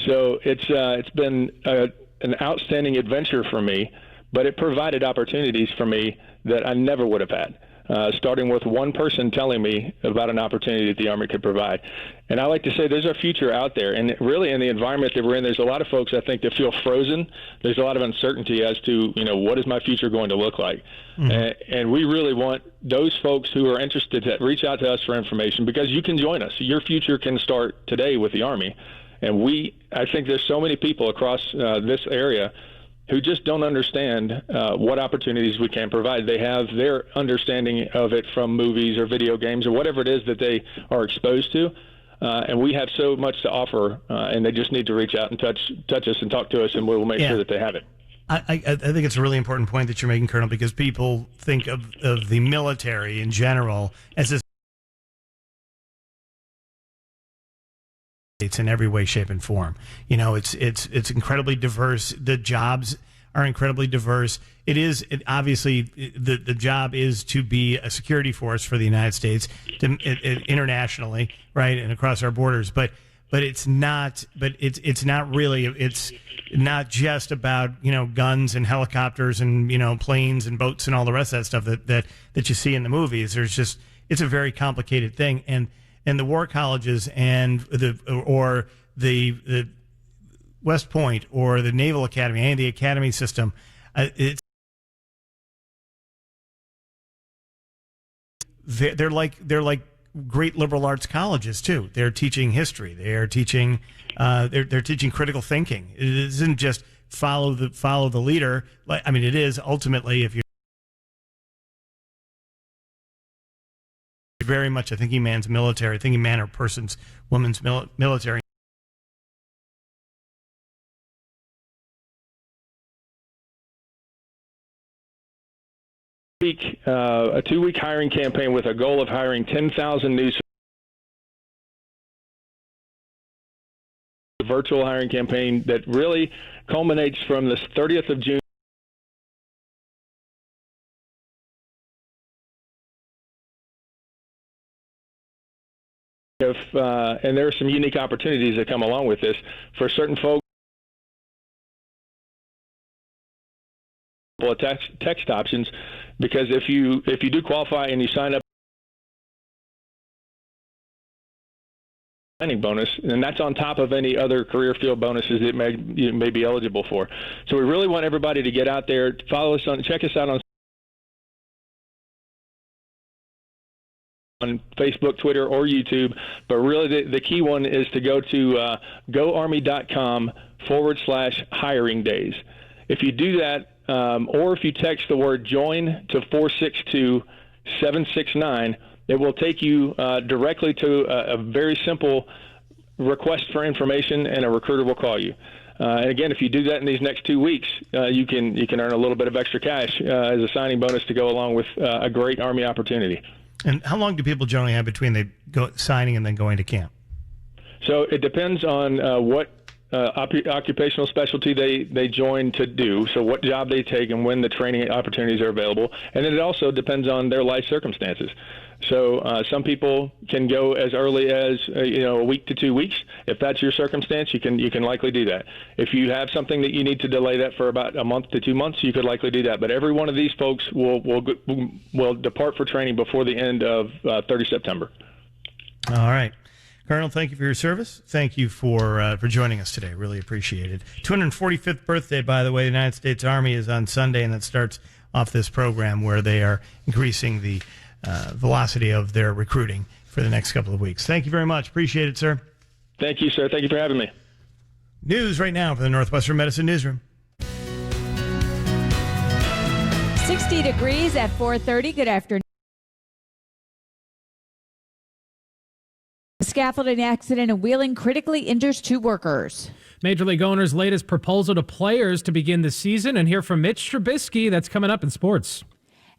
So it's been an outstanding adventure for me, but it provided opportunities for me that I never would have had. Starting with one person telling me about an opportunity that the Army could provide. And I like to say there's a future out there. And really in the environment that we're in, there's a lot of folks, I think, that feel frozen. There's a lot of uncertainty as to, what is my future going to look like? Mm-hmm. And we really want those folks who are interested to reach out to us for information, because you can join us. Your future can start today with the Army. And I think there's so many people across this area who just don't understand what opportunities we can provide. They have their understanding of it from movies or video games or whatever it is that they are exposed to, and we have so much to offer, and they just need to reach out and touch us and talk to us, and we'll make sure that they have it. I think it's a really important point that you're making, Colonel, because people think of the military in general as this. It's in every way, shape, and form. It's incredibly diverse. The jobs are incredibly diverse. Obviously the job is to be a security force for the United States internationally, right, and across our borders. But it's not. But it's not really. It's not just about guns and helicopters and planes and boats and all the rest of that stuff that you see in the movies. It's a very complicated thing, and the war colleges and the West Point or the Naval Academy and the academy system, they're like great liberal arts colleges too. They're teaching history. They are teaching. They're teaching critical thinking. It isn't just follow the leader. I mean, it is ultimately if you're very much a thinking man's military, thinking man or woman's military. A 2-week hiring campaign with a goal of hiring 10,000 new virtual hiring campaign that really culminates from the 30th of June. And there are some unique opportunities that come along with this for certain folks. Text options, because if you do qualify and you sign up signing bonus, and that's on top of any other career field bonuses that you may be eligible for. So we really want everybody to get out there, check us out on Facebook, Twitter, or YouTube. But really the key one is to go to goarmy.com/hiring days. If you do that, or if you text the word join to 462-769, it will take you directly to a very simple request for information, and a recruiter will call you. And again, if you do that in these next 2 weeks, you can earn a little bit of extra cash as a signing bonus to go along with a great Army opportunity. And how long do people generally have between signing and then going to camp? So it depends on what occupational specialty they join to do, so what job they take and when the training opportunities are available. And then it also depends on their life circumstances. So some people can go as early as a week to 2 weeks. If that's your circumstance, you can likely do that. If you have something that you need to delay that for about a month to 2 months, you could likely do that. But every one of these folks will depart for training before the end of 30 September. All right. Colonel, thank you for your service. Thank you for joining us today. Really appreciate it. 245th birthday, by the way. The United States Army is on Sunday, and that starts off this program where they are increasing the velocity of their recruiting for the next couple of weeks. Thank you very much. Appreciate it, sir. Thank you, sir. Thank you for having me. News right now for the Northwestern Medicine Newsroom. 60 degrees at 4:30. Good afternoon. A scaffolding accident in Wheeling critically injures 2 workers. Major League owners' latest proposal to players to begin the season, and hear from Mitch Trubisky. That's coming up in sports.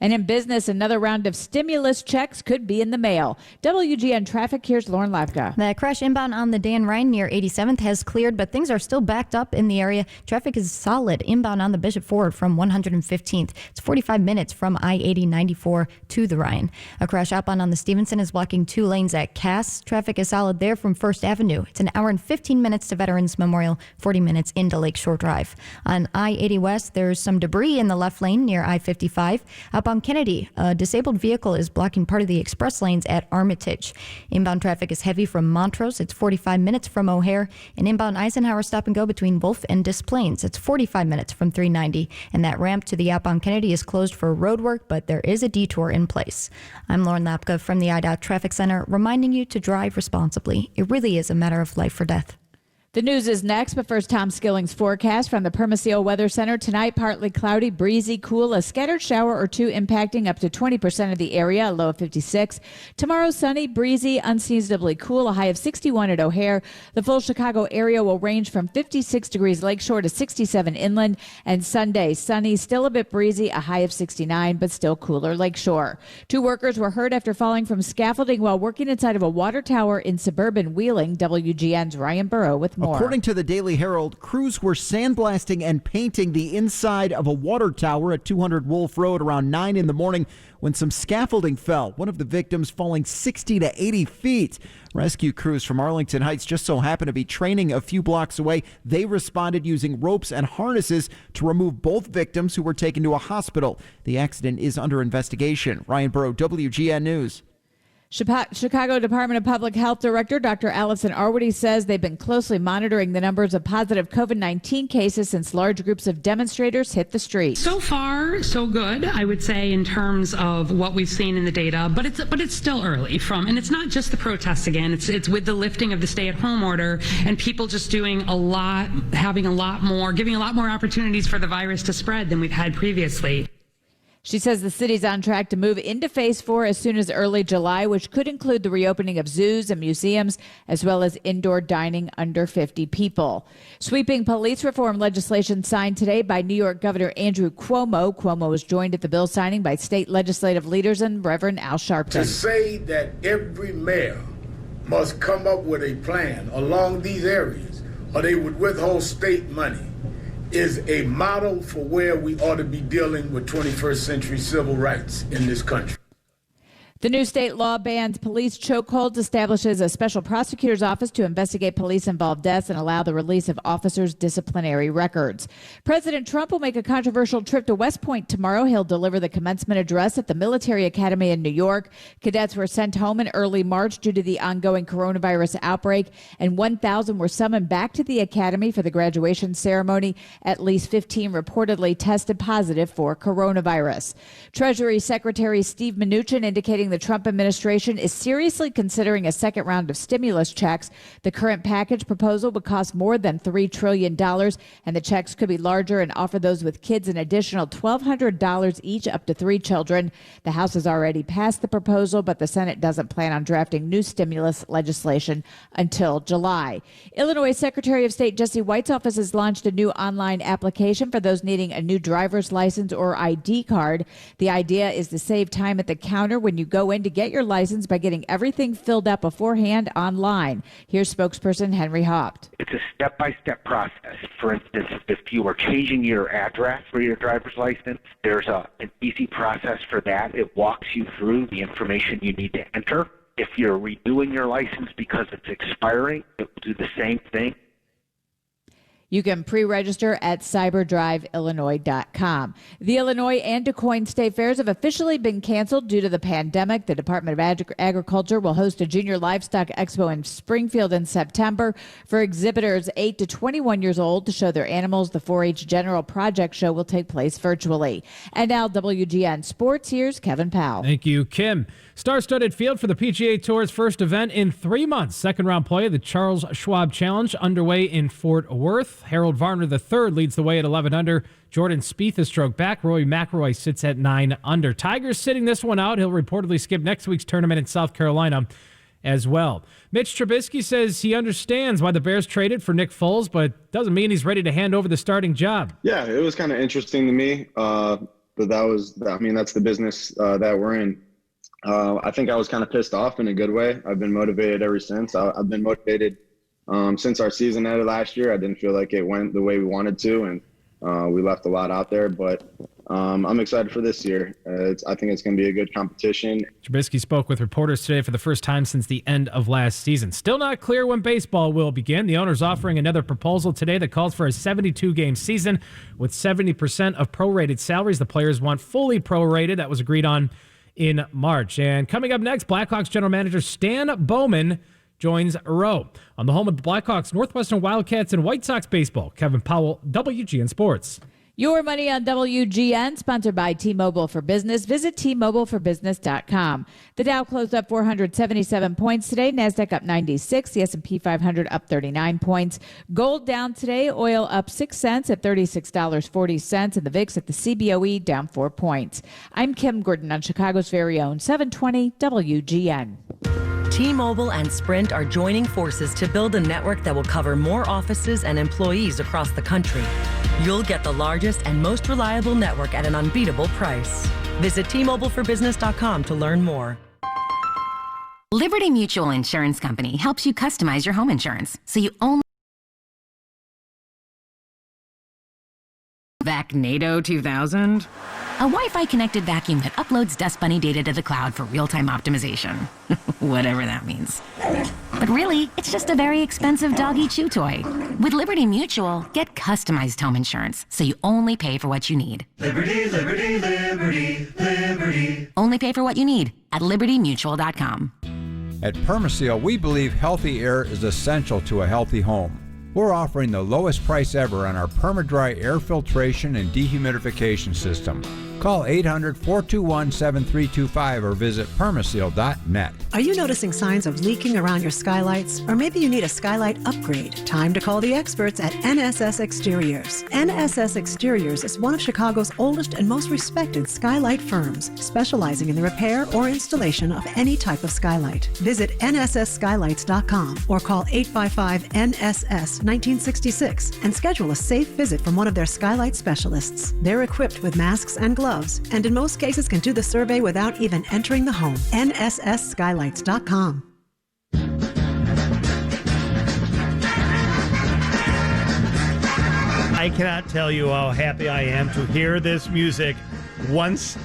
And in business, another round of stimulus checks could be in the mail. WGN Traffic, here's Lauren Lavka. The crash inbound on the Dan Ryan near 87th has cleared, but things are still backed up in the area. Traffic is solid inbound on the Bishop Ford from 115th. It's 45 minutes from I-80 94 to the Ryan. A crash outbound on the Stevenson is blocking 2 lanes at Cass. Traffic is solid there from First Avenue. It's an hour and 15 minutes to Veterans Memorial, 40 minutes into Lakeshore Drive. On I-80 West, there's some debris in the left lane near I-55. Up on Kennedy, a disabled vehicle is blocking part of the express lanes at Armitage. Inbound traffic is heavy from Montrose. It's 45 minutes from O'Hare. And inbound Eisenhower stop and go between Wolf and Des Plaines. It's 45 minutes from 390. And that ramp to the outbound Kennedy is closed for road work, but there is a detour in place. I'm Lauren Lapka from the IDOT Traffic Center, reminding you to drive responsibly. It really is a matter of life or death. The news is next, but first, Tom Skilling's forecast from the Permaseal Weather Center. Tonight, partly cloudy, breezy, cool, a scattered shower or 2 impacting up to 20% of the area, a low of 56. Tomorrow, sunny, breezy, unseasonably cool, a high of 61 at O'Hare. The full Chicago area will range from 56 degrees lakeshore to 67 inland. And Sunday, sunny, still a bit breezy, a high of 69, but still cooler lakeshore. 2 workers were hurt after falling from scaffolding while working inside of a water tower in suburban Wheeling. WGN's Ryan Burrow with more. According to the Daily Herald, crews were sandblasting and painting the inside of a water tower at 200 Wolf Road around 9 in the morning when some scaffolding fell, one of the victims falling 60 to 80 feet. Rescue crews from Arlington Heights just so happened to be training a few blocks away. They responded using ropes and harnesses to remove both victims who were taken to a hospital. The accident is under investigation. Ryan Burrow, WGN News. Chicago Department of Public Health Director Dr. Allison Arwady says they've been closely monitoring the numbers of positive COVID-19 cases since large groups of demonstrators hit the street. So far, so good, I would say, in terms of what we've seen in the data, but it's still early and it's not just the protests again, it's with the lifting of the stay-at-home order and people just doing a lot, having a lot more, giving a lot more opportunities for the virus to spread than we've had previously. She says the city's on track to move into phase 4 as soon as early July, which could include the reopening of zoos and museums, as well as indoor dining under 50 people. Sweeping police reform legislation signed today by New York Governor Andrew Cuomo. Cuomo was joined at the bill signing by state legislative leaders and Reverend Al Sharpton. To say that every mayor must come up with a plan along these areas, or they would withhold state money, is a model for where we ought to be dealing with 21st century civil rights in this country. The new state law bans police chokeholds, establishes a special prosecutor's office to investigate police-involved deaths and allow the release of officers' disciplinary records. President Trump will make a controversial trip to West Point tomorrow. He'll deliver the commencement address at the Military Academy in New York. Cadets were sent home in early March due to the ongoing coronavirus outbreak, and 1,000 were summoned back to the academy for the graduation ceremony. At least 15 reportedly tested positive for coronavirus. Treasury Secretary Steve Mnuchin indicating the Trump administration is seriously considering a second round of stimulus checks. The current package proposal would cost more than $3 trillion, and the checks could be larger and offer those with kids an additional $1,200 each, up to 3 children. The House has already passed the proposal, but the Senate doesn't plan on drafting new stimulus legislation until July. Illinois Secretary of State Jesse White's office has launched a new online application for those needing a new driver's license or ID card. The idea is to save time at the counter when you go in to get your license by getting everything filled out beforehand online. Here's spokesperson Henry Haupt. It's a step-by-step process. For instance, if you are changing your address for your driver's license, there's an easy process for that. It walks you through the information you need to enter. If you're redoing your license because it's expiring, it will do the same thing. You can pre-register at cyberdriveillinois.com. The Illinois and DuQuoin State Fairs have officially been canceled due to the pandemic. The Department of Agriculture will host a junior livestock expo in Springfield in September for exhibitors 8 to 21 years old to show their animals. The 4-H General Project Show will take place virtually. And now WGN Sports, here's Kevin Powell. Thank you, Kim. Star-studded field for the PGA Tour's first event in 3 months. Second-round play of the Charles Schwab Challenge underway in Fort Worth. Harold Varner III leads the way at 11 under. Jordan Spieth is stroke back. Rory McIlroy sits at 9 under. Tiger's sitting this one out. He'll reportedly skip next week's tournament in South Carolina as well. Mitch Trubisky says he understands why the Bears traded for Nick Foles, but doesn't mean he's ready to hand over the starting job. Yeah, it was kind of interesting to me, but that's the business that we're in. I think I was kind of pissed off in a good way. I've been motivated ever since. I've been motivated since our season ended last year. I didn't feel like it went the way we wanted to, and we left a lot out there. But I'm excited for this year. I think it's going to be a good competition. Trubisky spoke with reporters today for the first time since the end of last season. Still not clear when baseball will begin. The owner's offering another proposal today that calls for a 72-game season with 70% of prorated salaries. The players want fully prorated. That was agreed on in March. And coming up next, Blackhawks general manager Stan Bowman joins Rowe. On the home of the Blackhawks, Northwestern Wildcats, and White Sox baseball, Kevin Powell, WGN Sports. Your Money on WGN, sponsored by T-Mobile for Business. Visit T-MobileForBusiness.com. The Dow closed up 477 points today. NASDAQ up 96. The S&P 500 up 39 points. Gold down today. Oil up 6 cents at $36.40. And the VIX at the CBOE down 4 points. I'm Kim Gordon on Chicago's very own 720 WGN. T-Mobile and Sprint are joining forces to build a network that will cover more offices and employees across the country. You'll get the largest and most reliable network at an unbeatable price. Visit T-MobileForBusiness.com to learn more. Liberty Mutual Insurance Company helps you customize your home insurance so you only Vacnado 2000? A Wi-Fi connected vacuum that uploads Dust Bunny data to the cloud for real-time optimization. Whatever that means. But really, it's just a very expensive doggy chew toy. With Liberty Mutual, get customized home insurance so you only pay for what you need. Liberty, liberty, liberty, liberty. Only pay for what you need at libertymutual.com. At Permaseal, we believe healthy air is essential to a healthy home. We're offering the lowest price ever on our PermaDry air filtration and dehumidification system. Call 800-421-7325 or visit permaseal.net. Are you noticing signs of leaking around your skylights? Or maybe you need a skylight upgrade? Time to call the experts at NSS Exteriors. NSS Exteriors is one of Chicago's oldest and most respected skylight firms, specializing in the repair or installation of any type of skylight. Visit nsskylights.com or call 855-NSS-1966 and schedule a safe visit from one of their skylight specialists. They're equipped with masks and gloves, and in most cases can do the survey without even entering the home. nsskylights.com. I cannot tell you how happy I am to hear this music once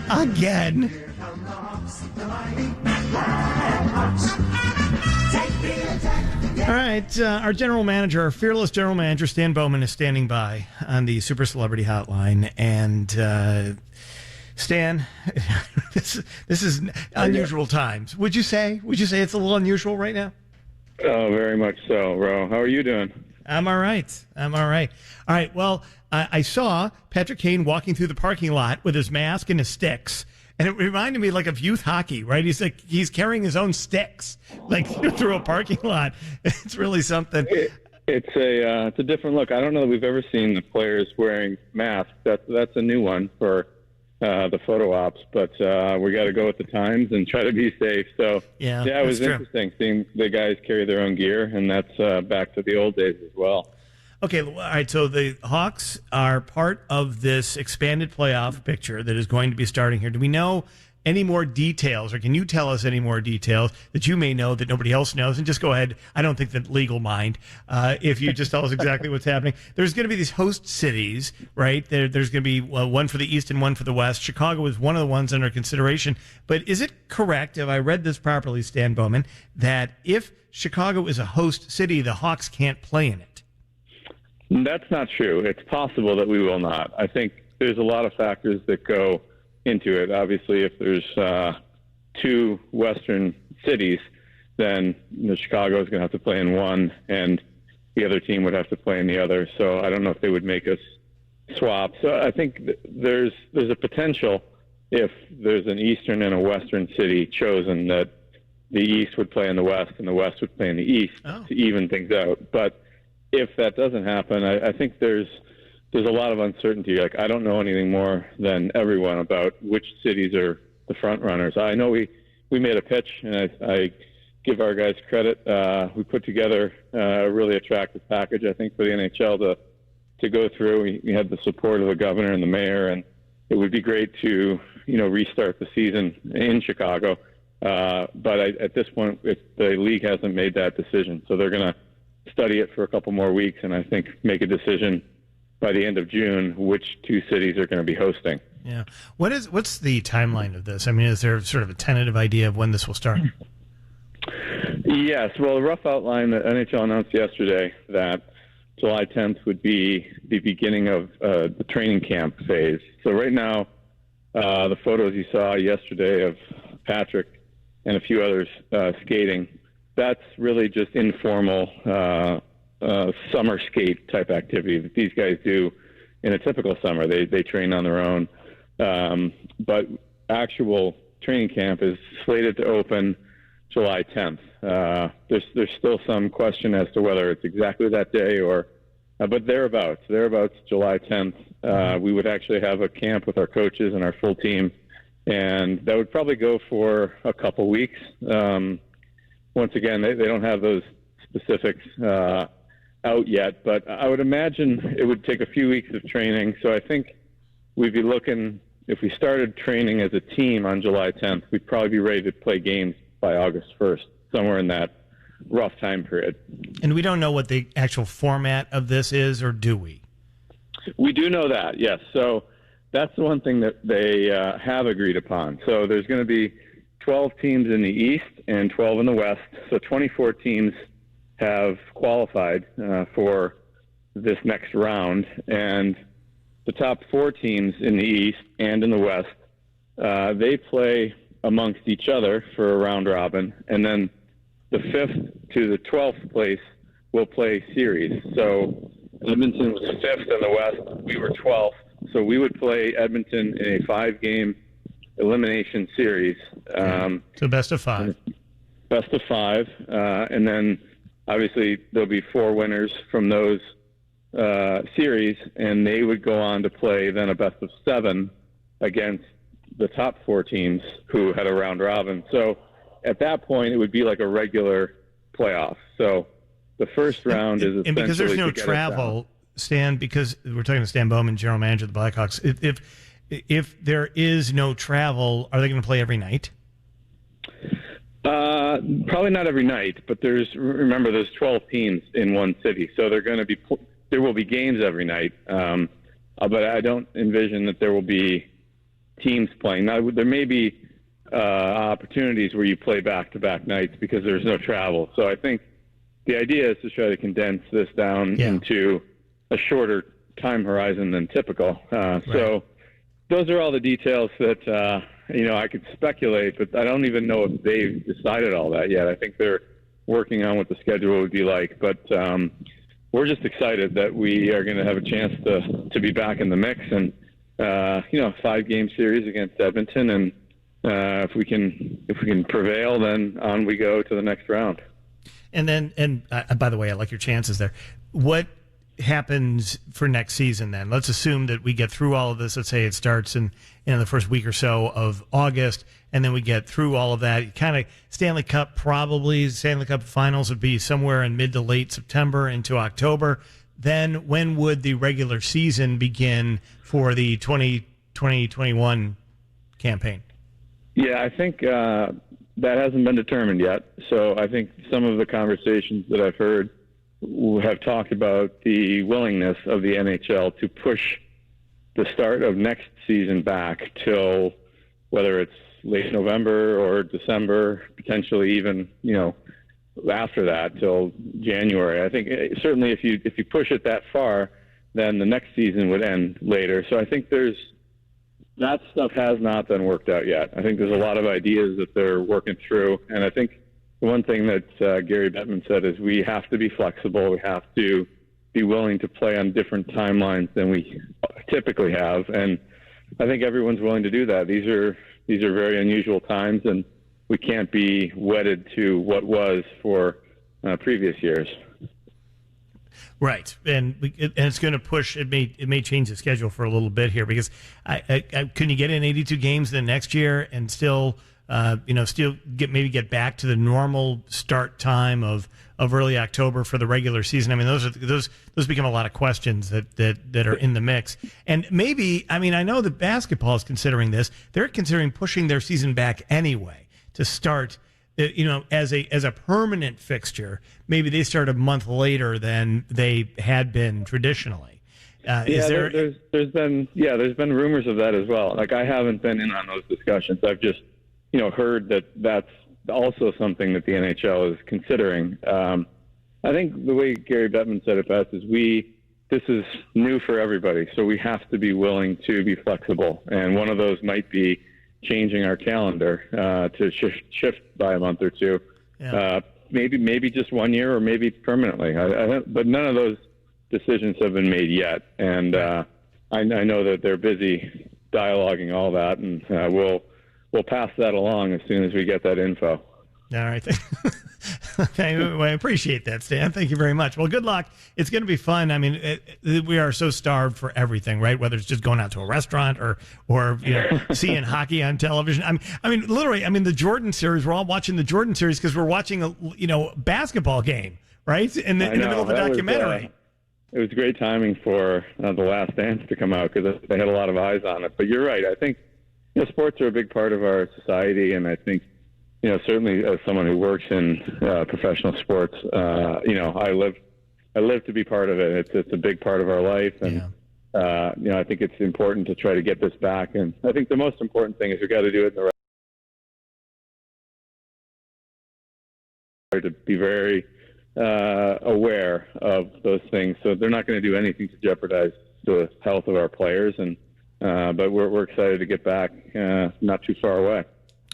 again. All right, our general manager, our fearless general manager, Stan Bowman, is standing by on the Super Celebrity Hotline. And Stan, this is unusual times. Would you say it's a little unusual right now? Oh, very much so, Ro. How are you doing? I'm all right. All right. Well, I saw Patrick Kane walking through the parking lot with his mask and his sticks. And it reminded me like of youth hockey, right? He's carrying his own sticks, like through a parking lot. It's really something. It's a different look. I don't know that we've ever seen the players wearing masks. That's a new one for the photo ops, but we got to go with the times and try to be safe. So yeah, it was interesting seeing the guys carry their own gear, and that's back to the old days as well. Okay, all right, so the Hawks are part of this expanded playoff picture that is going to be starting here. Do we know any more details, or can you tell us any more details that you may know that nobody else knows? And just go ahead. I don't think that legal mind, if you just tell us exactly what's happening. There's going to be these host cities, right? There's going to be one for the East and one for the West. Chicago is one of the ones under consideration. But is it correct, if I read this properly, Stan Bowman, that if Chicago is a host city, the Hawks can't play in it? That's not true. It's possible that we will not. I think there's a lot of factors that go into it. Obviously, if there's two Western cities, then Chicago is going to have to play in one, and the other team would have to play in the other. So I don't know if they would make us swap. So I think there's a potential, if there's an Eastern and a Western city chosen, that the East would play in the West and the West would play in the East to even things out. But if that doesn't happen, I think there's a lot of uncertainty. Like, I don't know anything more than everyone about which cities are the front runners. I know we made a pitch, and I give our guys credit. We put together a really attractive package, I think, for the NHL to go through. We had the support of the governor and the mayor, and it would be great to restart the season in Chicago. But at this point, the league hasn't made that decision, so they're going to study it for a couple more weeks, and I think make a decision by the end of June which two cities are going to be hosting. Yeah. What's the timeline of this? I mean, is there sort of a tentative idea of when this will start? Yes. Well, a rough outline that NHL announced yesterday that July 10th would be the beginning of the training camp phase. So right now, the photos you saw yesterday of Patrick and a few others skating, that's really just informal summer skate type activity that these guys do in a typical summer. They train on their own. But actual training camp is slated to open July 10th. There's still some question as to whether it's exactly that day or, but thereabouts July 10th. We would actually have a camp with our coaches and our full team, and that would probably go for a couple weeks. Once again, they don't have those specifics out yet, but I would imagine it would take a few weeks of training. So I think we'd be looking, if we started training as a team on July 10th, we'd probably be ready to play games by August 1st, somewhere in that rough time period. And we don't know what the actual format of this is, or do we? We do know that, yes. So that's the one thing that they have agreed upon. So there's going to be 12 teams in the East and 12 in the West. So 24 teams have qualified for this next round. And the top 4 teams in the East and in the West, they play amongst each other for a round robin. And then the 5th to the 12th place will play series. So Edmonton was 5th in the West. We were 12th. So we would play Edmonton in a 5-game elimination series. So best of 5. Best of 5. And then obviously there'll be 4 winners from those series, and they would go on to play then a best of 7 against the top 4 teams who had a round robin. So at that point, it would be like a regular playoff. So the first round is essentially, and because there's no travel, Stan, because we're talking to Stan Bowman, general manager of the Blackhawks, if there is no travel, are they going to play every night? Probably not every night, but remember there's 12 teams in one city, so there will be games every night. But I don't envision that there will be teams playing. Now there may be opportunities where you play back-to-back nights because there's no travel. So I think the idea is to try to condense this down into a shorter time horizon than typical. So those are all the details that I could speculate, but I don't even know if they've decided all that yet. I think they're working on what the schedule would be like, but we're just excited that we are going to have a chance to be back in the mix and 5-game series against Edmonton, and if we can prevail, then on we go to the next round. And by the way, I like your chances there. What happens for next season then? Let's assume that we get through all of this. Let's say it starts in the first week or so of August, and then we get through all of that. Kind of Stanley Cup Finals would be somewhere in mid to late September into October. Then when would the regular season begin for the 2020-21 campaign? Yeah, I think that hasn't been determined yet. So I think some of the conversations that I've heard have talked about the willingness of the NHL to push the start of next season back till whether it's late November or December, potentially even, after that till January. I think certainly if you push it that far, then the next season would end later. So I think that stuff has not been worked out yet. I think there's a lot of ideas that they're working through, and I think the one thing that Gary Bettman said is we have to be flexible. We have to be willing to play on different timelines than we typically have, and I think everyone's willing to do that. These are very unusual times, and we can't be wedded to what was for previous years. Right, and it's going to push. It may change the schedule for a little bit here because can you get in 82 games the next year and still get back to the normal start time of early October for the regular season? I mean, those become a lot of questions that are in the mix. And maybe, I know that basketball is considering this. They're considering pushing their season back anyway to start, as a permanent fixture. Maybe they start a month later than they had been traditionally. There's been rumors of that as well. Like, I haven't been in on those discussions. I've just heard that that's also something that the NHL is considering. I think the way Gary Bettman said it best is this is new for everybody, so we have to be willing to be flexible. And one of those might be changing our calendar to shift by a month or two. Yeah. Maybe just 1 year or maybe permanently. But none of those decisions have been made yet. And I know that they're busy dialoguing all that, and we'll pass that along as soon as we get that info. All right. I appreciate that, Stan. Thank you very much. Well, good luck. It's going to be fun. I mean, we are so starved for everything, right? Whether it's just going out to a restaurant or seeing hockey on television. Literally, the Jordan series. We're all watching the Jordan series because we're watching a basketball game, right? In the middle of the documentary. It was great timing for The Last Dance to come out because they had a lot of eyes on it. But you're right. I think sports are a big part of our society, and I think certainly as someone who works in professional sports, I live to be part of it. It's a big part of our life, and I think it's important to try to get this back. And I think the most important thing is we got to do it in the right, to be very aware of those things. So they're not going to do anything to jeopardize the health of our players. And but we're excited to get back not too far away.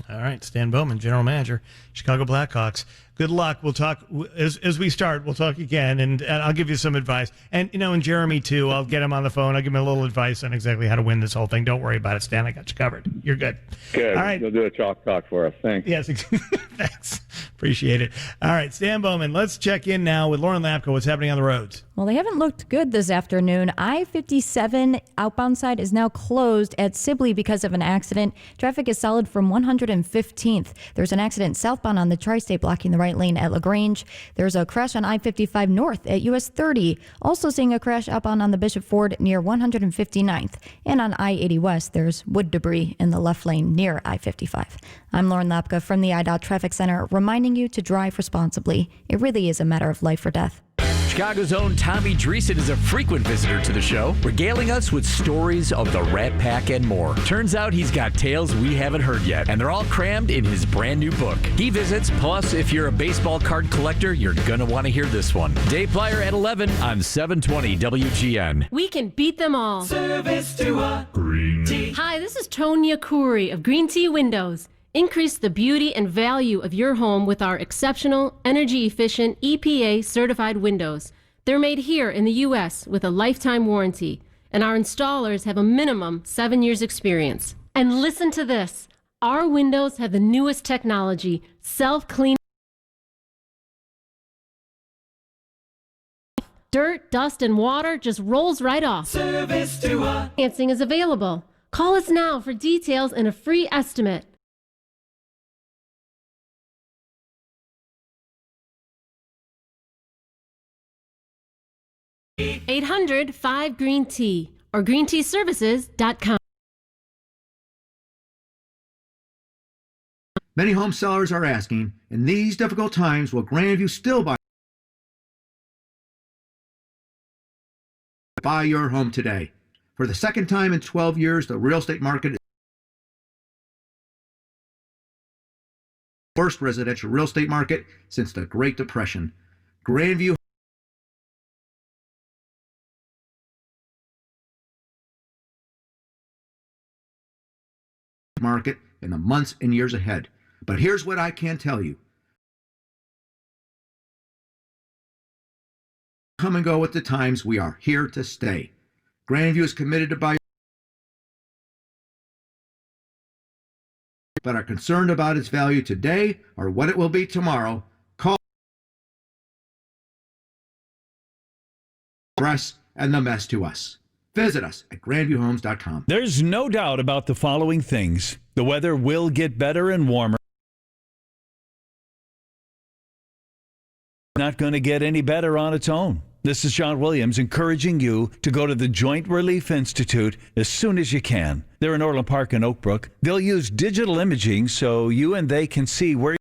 All right, Stan Bowman, General Manager, Chicago Blackhawks. Good luck. We'll talk as we start. We'll talk again, and I'll give you some advice. And and Jeremy too. I'll get him on the phone. I'll give him a little advice on exactly how to win this whole thing. Don't worry about it, Stan. I got you covered. You're good. Good. All right. You'll do a chalk talk for us. Thanks. Yes. Thanks. Appreciate it. All right, Stan Bowman. Let's check in now with Lauren Lapko. What's happening on the roads? Well, they haven't looked good this afternoon. I-57 outbound side is now closed at Sibley because of an accident. Traffic is solid from 115th. There's an accident southbound on the Tri-State blocking the right lane at LaGrange. There's a crash on I-55 north at US 30. Also seeing a crash outbound on the Bishop Ford near 159th. And on I-80 west, there's wood debris in the left lane near I-55. I'm Lauren Lapka from the IDOT Traffic Center, reminding you to drive responsibly. It really is a matter of life or death. Chicago's own Tommy Dreesen is a frequent visitor to the show, regaling us with stories of the Rat Pack and more. Turns out he's got tales we haven't heard yet, and they're all crammed in his brand new book. He visits, plus if you're a baseball card collector, you're going to want to hear this one. Dave Plyer at 11 on 720 WGN. We can beat them all. Service to a green tea. Hi, this is Tonya Khoury of Green Tea Windows. Increase the beauty and value of your home with our exceptional, energy-efficient, EPA-certified windows. They're made here in the U.S. with a lifetime warranty, and our installers have a minimum 7 years experience. And listen to this. Our windows have the newest technology, self-cleaning. Dirt, dust, and water just rolls right off. Service to a Financing is available. Call us now for details and a free estimate. 800-5-GREEN-TEA or greenteaservices.com. Many home sellers are asking, in these difficult times, will Grandview still buy your home today? For the second time in 12 years, the real estate market is the worst residential real estate market since the Great Depression. Grandview market in the months and years ahead. But here's what I can tell you. Come and go with the times, we are here to stay. Grandview is committed to buy, but are concerned about its value today or what it will be tomorrow. Call press and the mess to us. Visit us at grandviewhomes.com. There's no doubt about the following things. The weather will get better and warmer. Not going to get any better on its own. This is John Williams encouraging you to go to the Joint Relief Institute as soon as you can. They're in Orland Park in Oak Brook. They'll use digital imaging so you and they can see where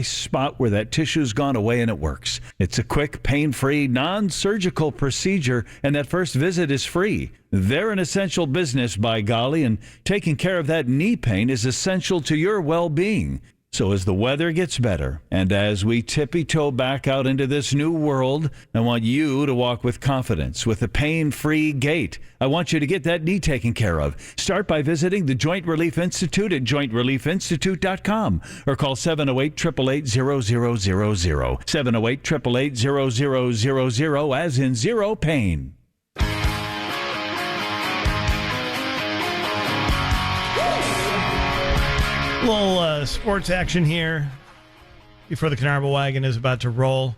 spot where that tissue's gone away, and it works. It's a quick, pain-free, non-surgical procedure, and that first visit is free. They're an essential business, by golly, and taking care of that knee pain is essential to your well-being. So as the weather gets better, and as we tippy-toe back out into this new world, I want you to walk with confidence, with a pain-free gait. I want you to get that knee taken care of. Start by visiting the Joint Relief Institute at jointreliefinstitute.com or call 708-888-0000. 708-888-0000, as in zero pain. A little sports action here before the Carnarvon wagon is about to roll.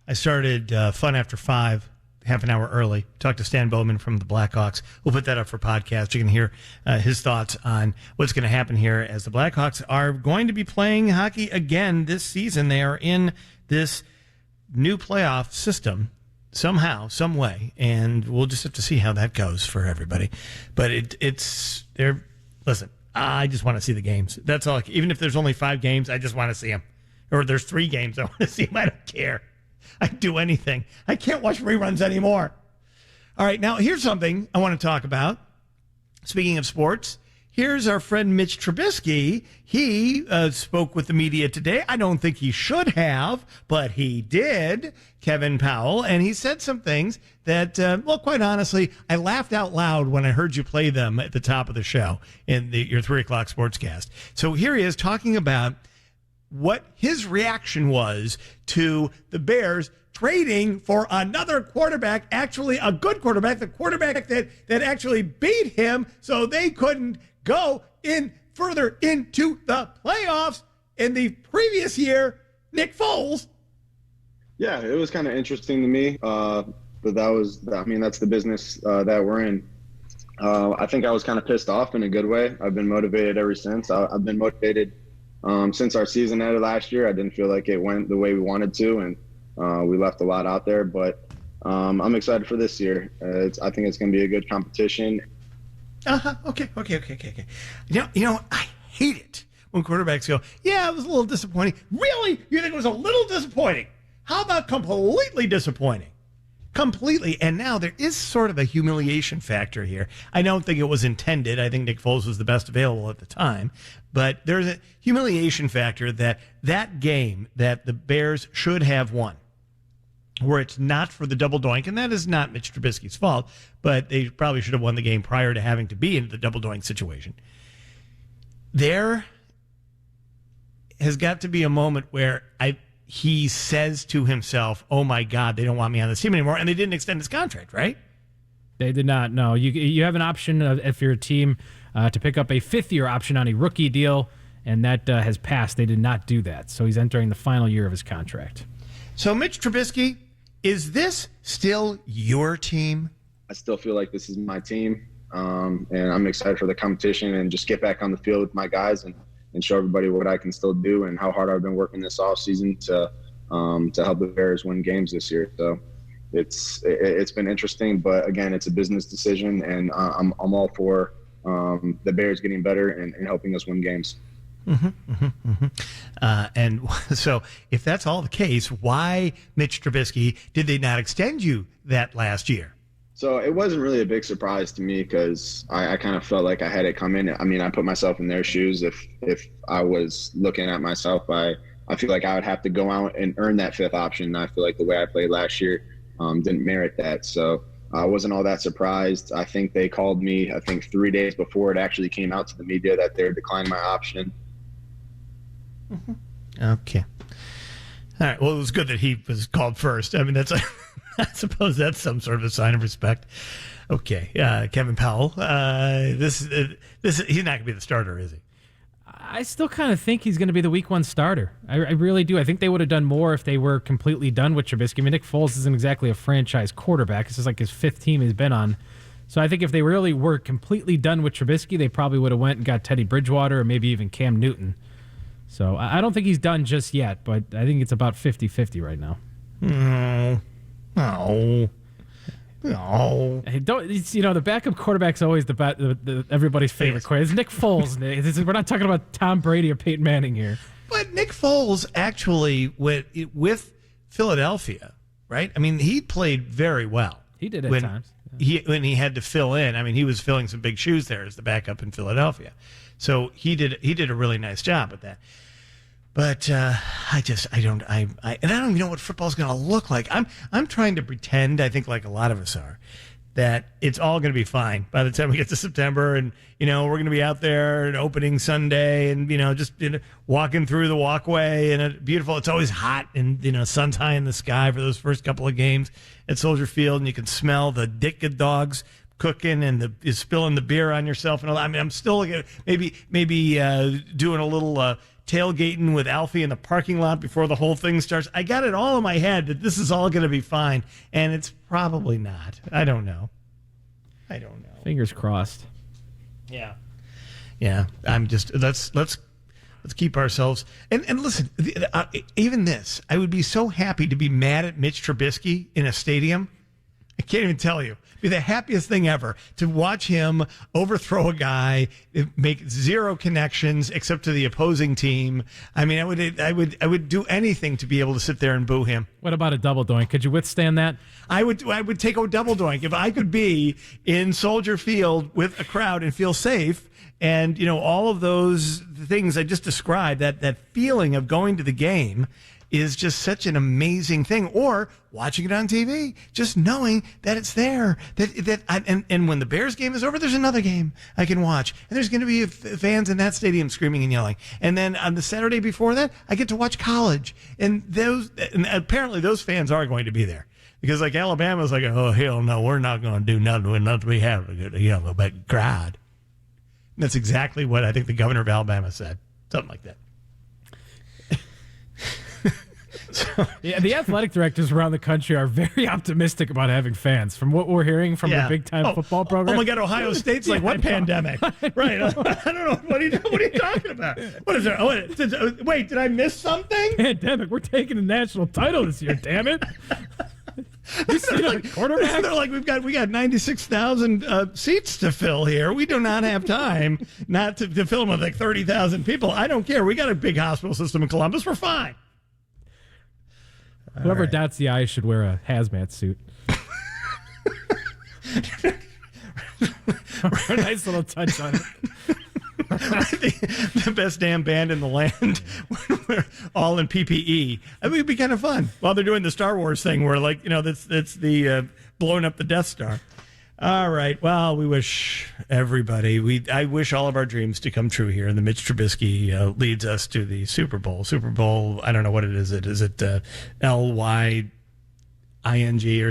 I started Fun After 5 half an hour early. Talked to Stan Bowman from the Blackhawks. We'll put that up for podcast. You can hear his thoughts on what's going to happen here as the Blackhawks are going to be playing hockey again this season. They are in this new playoff system somehow, some way, and we'll just have to see how that goes for everybody. But it's there. Listen, I just want to see the games. That's all. Even if there's only 5 games, I just want to see them. Or there's 3 games, I want to see them. I don't care. I'd do anything. I can't watch reruns anymore. All right, now here's something I want to talk about. Speaking of sports, here's our friend Mitch Trubisky. He spoke with the media today. I don't think he should have, but he did, Kevin Powell. And he said some things that, well, quite honestly, I laughed out loud when I heard you play them at the top of the show in your 3 o'clock sportscast. So here he is talking about what his reaction was to the Bears trading for another quarterback, actually a good quarterback, the quarterback that actually beat him so they couldn't go in further into the playoffs in the previous year, Nick Foles. Yeah, it was kind of interesting to me, but that's the business that we're in. I think I was kind of pissed off in a good way. I've been motivated ever since. I've been motivated since our season ended last year. I didn't feel like it went the way we wanted to, and we left a lot out there. But I'm excited for this year. I think it's going to be a good competition. Okay. You know, I hate it when quarterbacks go, yeah, it was a little disappointing. Really? You think it was a little disappointing? How about completely disappointing? Completely. And now there is sort of a humiliation factor here. I don't think it was intended. I think Nick Foles was the best available at the time. But there's a humiliation factor that game that the Bears should have won, where it's not for the double doink, and that is not Mitch Trubisky's fault, but they probably should have won the game prior to having to be in the double doink situation. There has got to be a moment where he says to himself, oh my God, they don't want me on this team anymore, and they didn't extend his contract, right? They did not, no. You have an option, if you're a team, to pick up a fifth-year option on a rookie deal, and that has passed. They did not do that, so he's entering the final year of his contract. So, Mitch Trubisky, is this still your team? I still feel like this is my team, and I'm excited for the competition and just get back on the field with my guys and show everybody what I can still do and how hard I've been working this offseason to help the Bears win games this year. So it's been interesting, but again, it's a business decision, and I'm all for the Bears getting better and helping us win games. And so if that's all the case, why, Mitch Trubisky, did they not extend you that last year? So it wasn't really a big surprise to me because I kind of felt like I had it coming. I mean, I put myself in their shoes. If I was looking at myself, I feel like I would have to go out and earn that fifth option. I feel like the way I played last year didn't merit that. So I wasn't all that surprised. I think they called me, 3 days before it actually came out to the media that they're declining my option. Okay. All right. Well, it was good that he was called first. I mean, I suppose that's some sort of a sign of respect. Okay. Kevin Powell. This he's not going to be the starter, is he? I still kind of think he's going to be the week one starter. I really do. I think they would have done more if they were completely done with Trubisky. I mean, Nick Foles isn't exactly a franchise quarterback. This is like his fifth team he's been on. So I think if they really were completely done with Trubisky, they probably would have went and got Teddy Bridgewater or maybe even Cam Newton. So I don't think he's done just yet, but I think it's about 50-50 right now. No. Hey, the backup quarterback's always the everybody's favorite quarterback. It's Nick Foles. We're not talking about Tom Brady or Peyton Manning here. But Nick Foles actually went with Philadelphia, right? I mean, he played very well. He did at times. When he had to fill in. I mean, he was filling some big shoes there as the backup in Philadelphia. So he did a really nice job with that. But I don't even know what football's going to look like. I'm trying to pretend, I think like a lot of us are, that it's all going to be fine by the time we get to September, and we're going to be out there on opening Sunday, and just walking through the walkway, and it's always hot, and sun's high in the sky for those first couple of games at Soldier Field, and you can smell the dick dogs cooking and spilling the beer on yourself and all that. I mean, I'm still maybe doing a little tailgating with Alfie in the parking lot before the whole thing starts. I got it all in my head that this is all going to be fine, and it's probably not. I don't know. Fingers crossed. Yeah. I'm just let's keep ourselves and listen. Even this, I would be so happy to be mad at Mitch Trubisky in a stadium. I can't even tell you. Be the happiest thing ever to watch him overthrow a guy, make zero connections except to the opposing team. I mean, I would do anything to be able to sit there and boo him. What about a double doink? Could you withstand that? I would take a double doink if I could be in Soldier Field with a crowd and feel safe. And, all of those things I just described, that feeling of going to the game is just such an amazing thing. Or watching it on TV, just knowing that it's there. And when the Bears game is over, there's another game I can watch. And there's going to be fans in that stadium screaming and yelling. And then on the Saturday before that, I get to watch college. And apparently those fans are going to be there. Because like Alabama's like, oh, hell no, we're not going to do nothing with nothing we have a big crowd. And that's exactly what I think the governor of Alabama said. Something like that. Yeah, the athletic directors around the country are very optimistic about having fans. From what we're hearing from the big-time football program. Oh my God, Ohio State's like, what pandemic? Right. I don't know. What are you talking about? What is there? Wait, did I miss something? Pandemic. We're taking the national title this year, damn it. You see the quarterback? They're like, we got 96,000 seats to fill here. We do not have time not to fill them with like 30,000 people. I don't care. We got a big hospital system in Columbus. We're fine. Whoever dots the I should wear a hazmat suit. A nice little touch on it. The best damn band in the land. We're all in PPE. I mean, it'd be kind of fun while they're doing the Star Wars thing where, like, that's the blowing up the Death Star. All right. Well, we wish everybody, I wish all of our dreams to come true here. And the Mitch Trubisky leads us to the Super Bowl. Super Bowl, I don't know what it is. Is it LYING or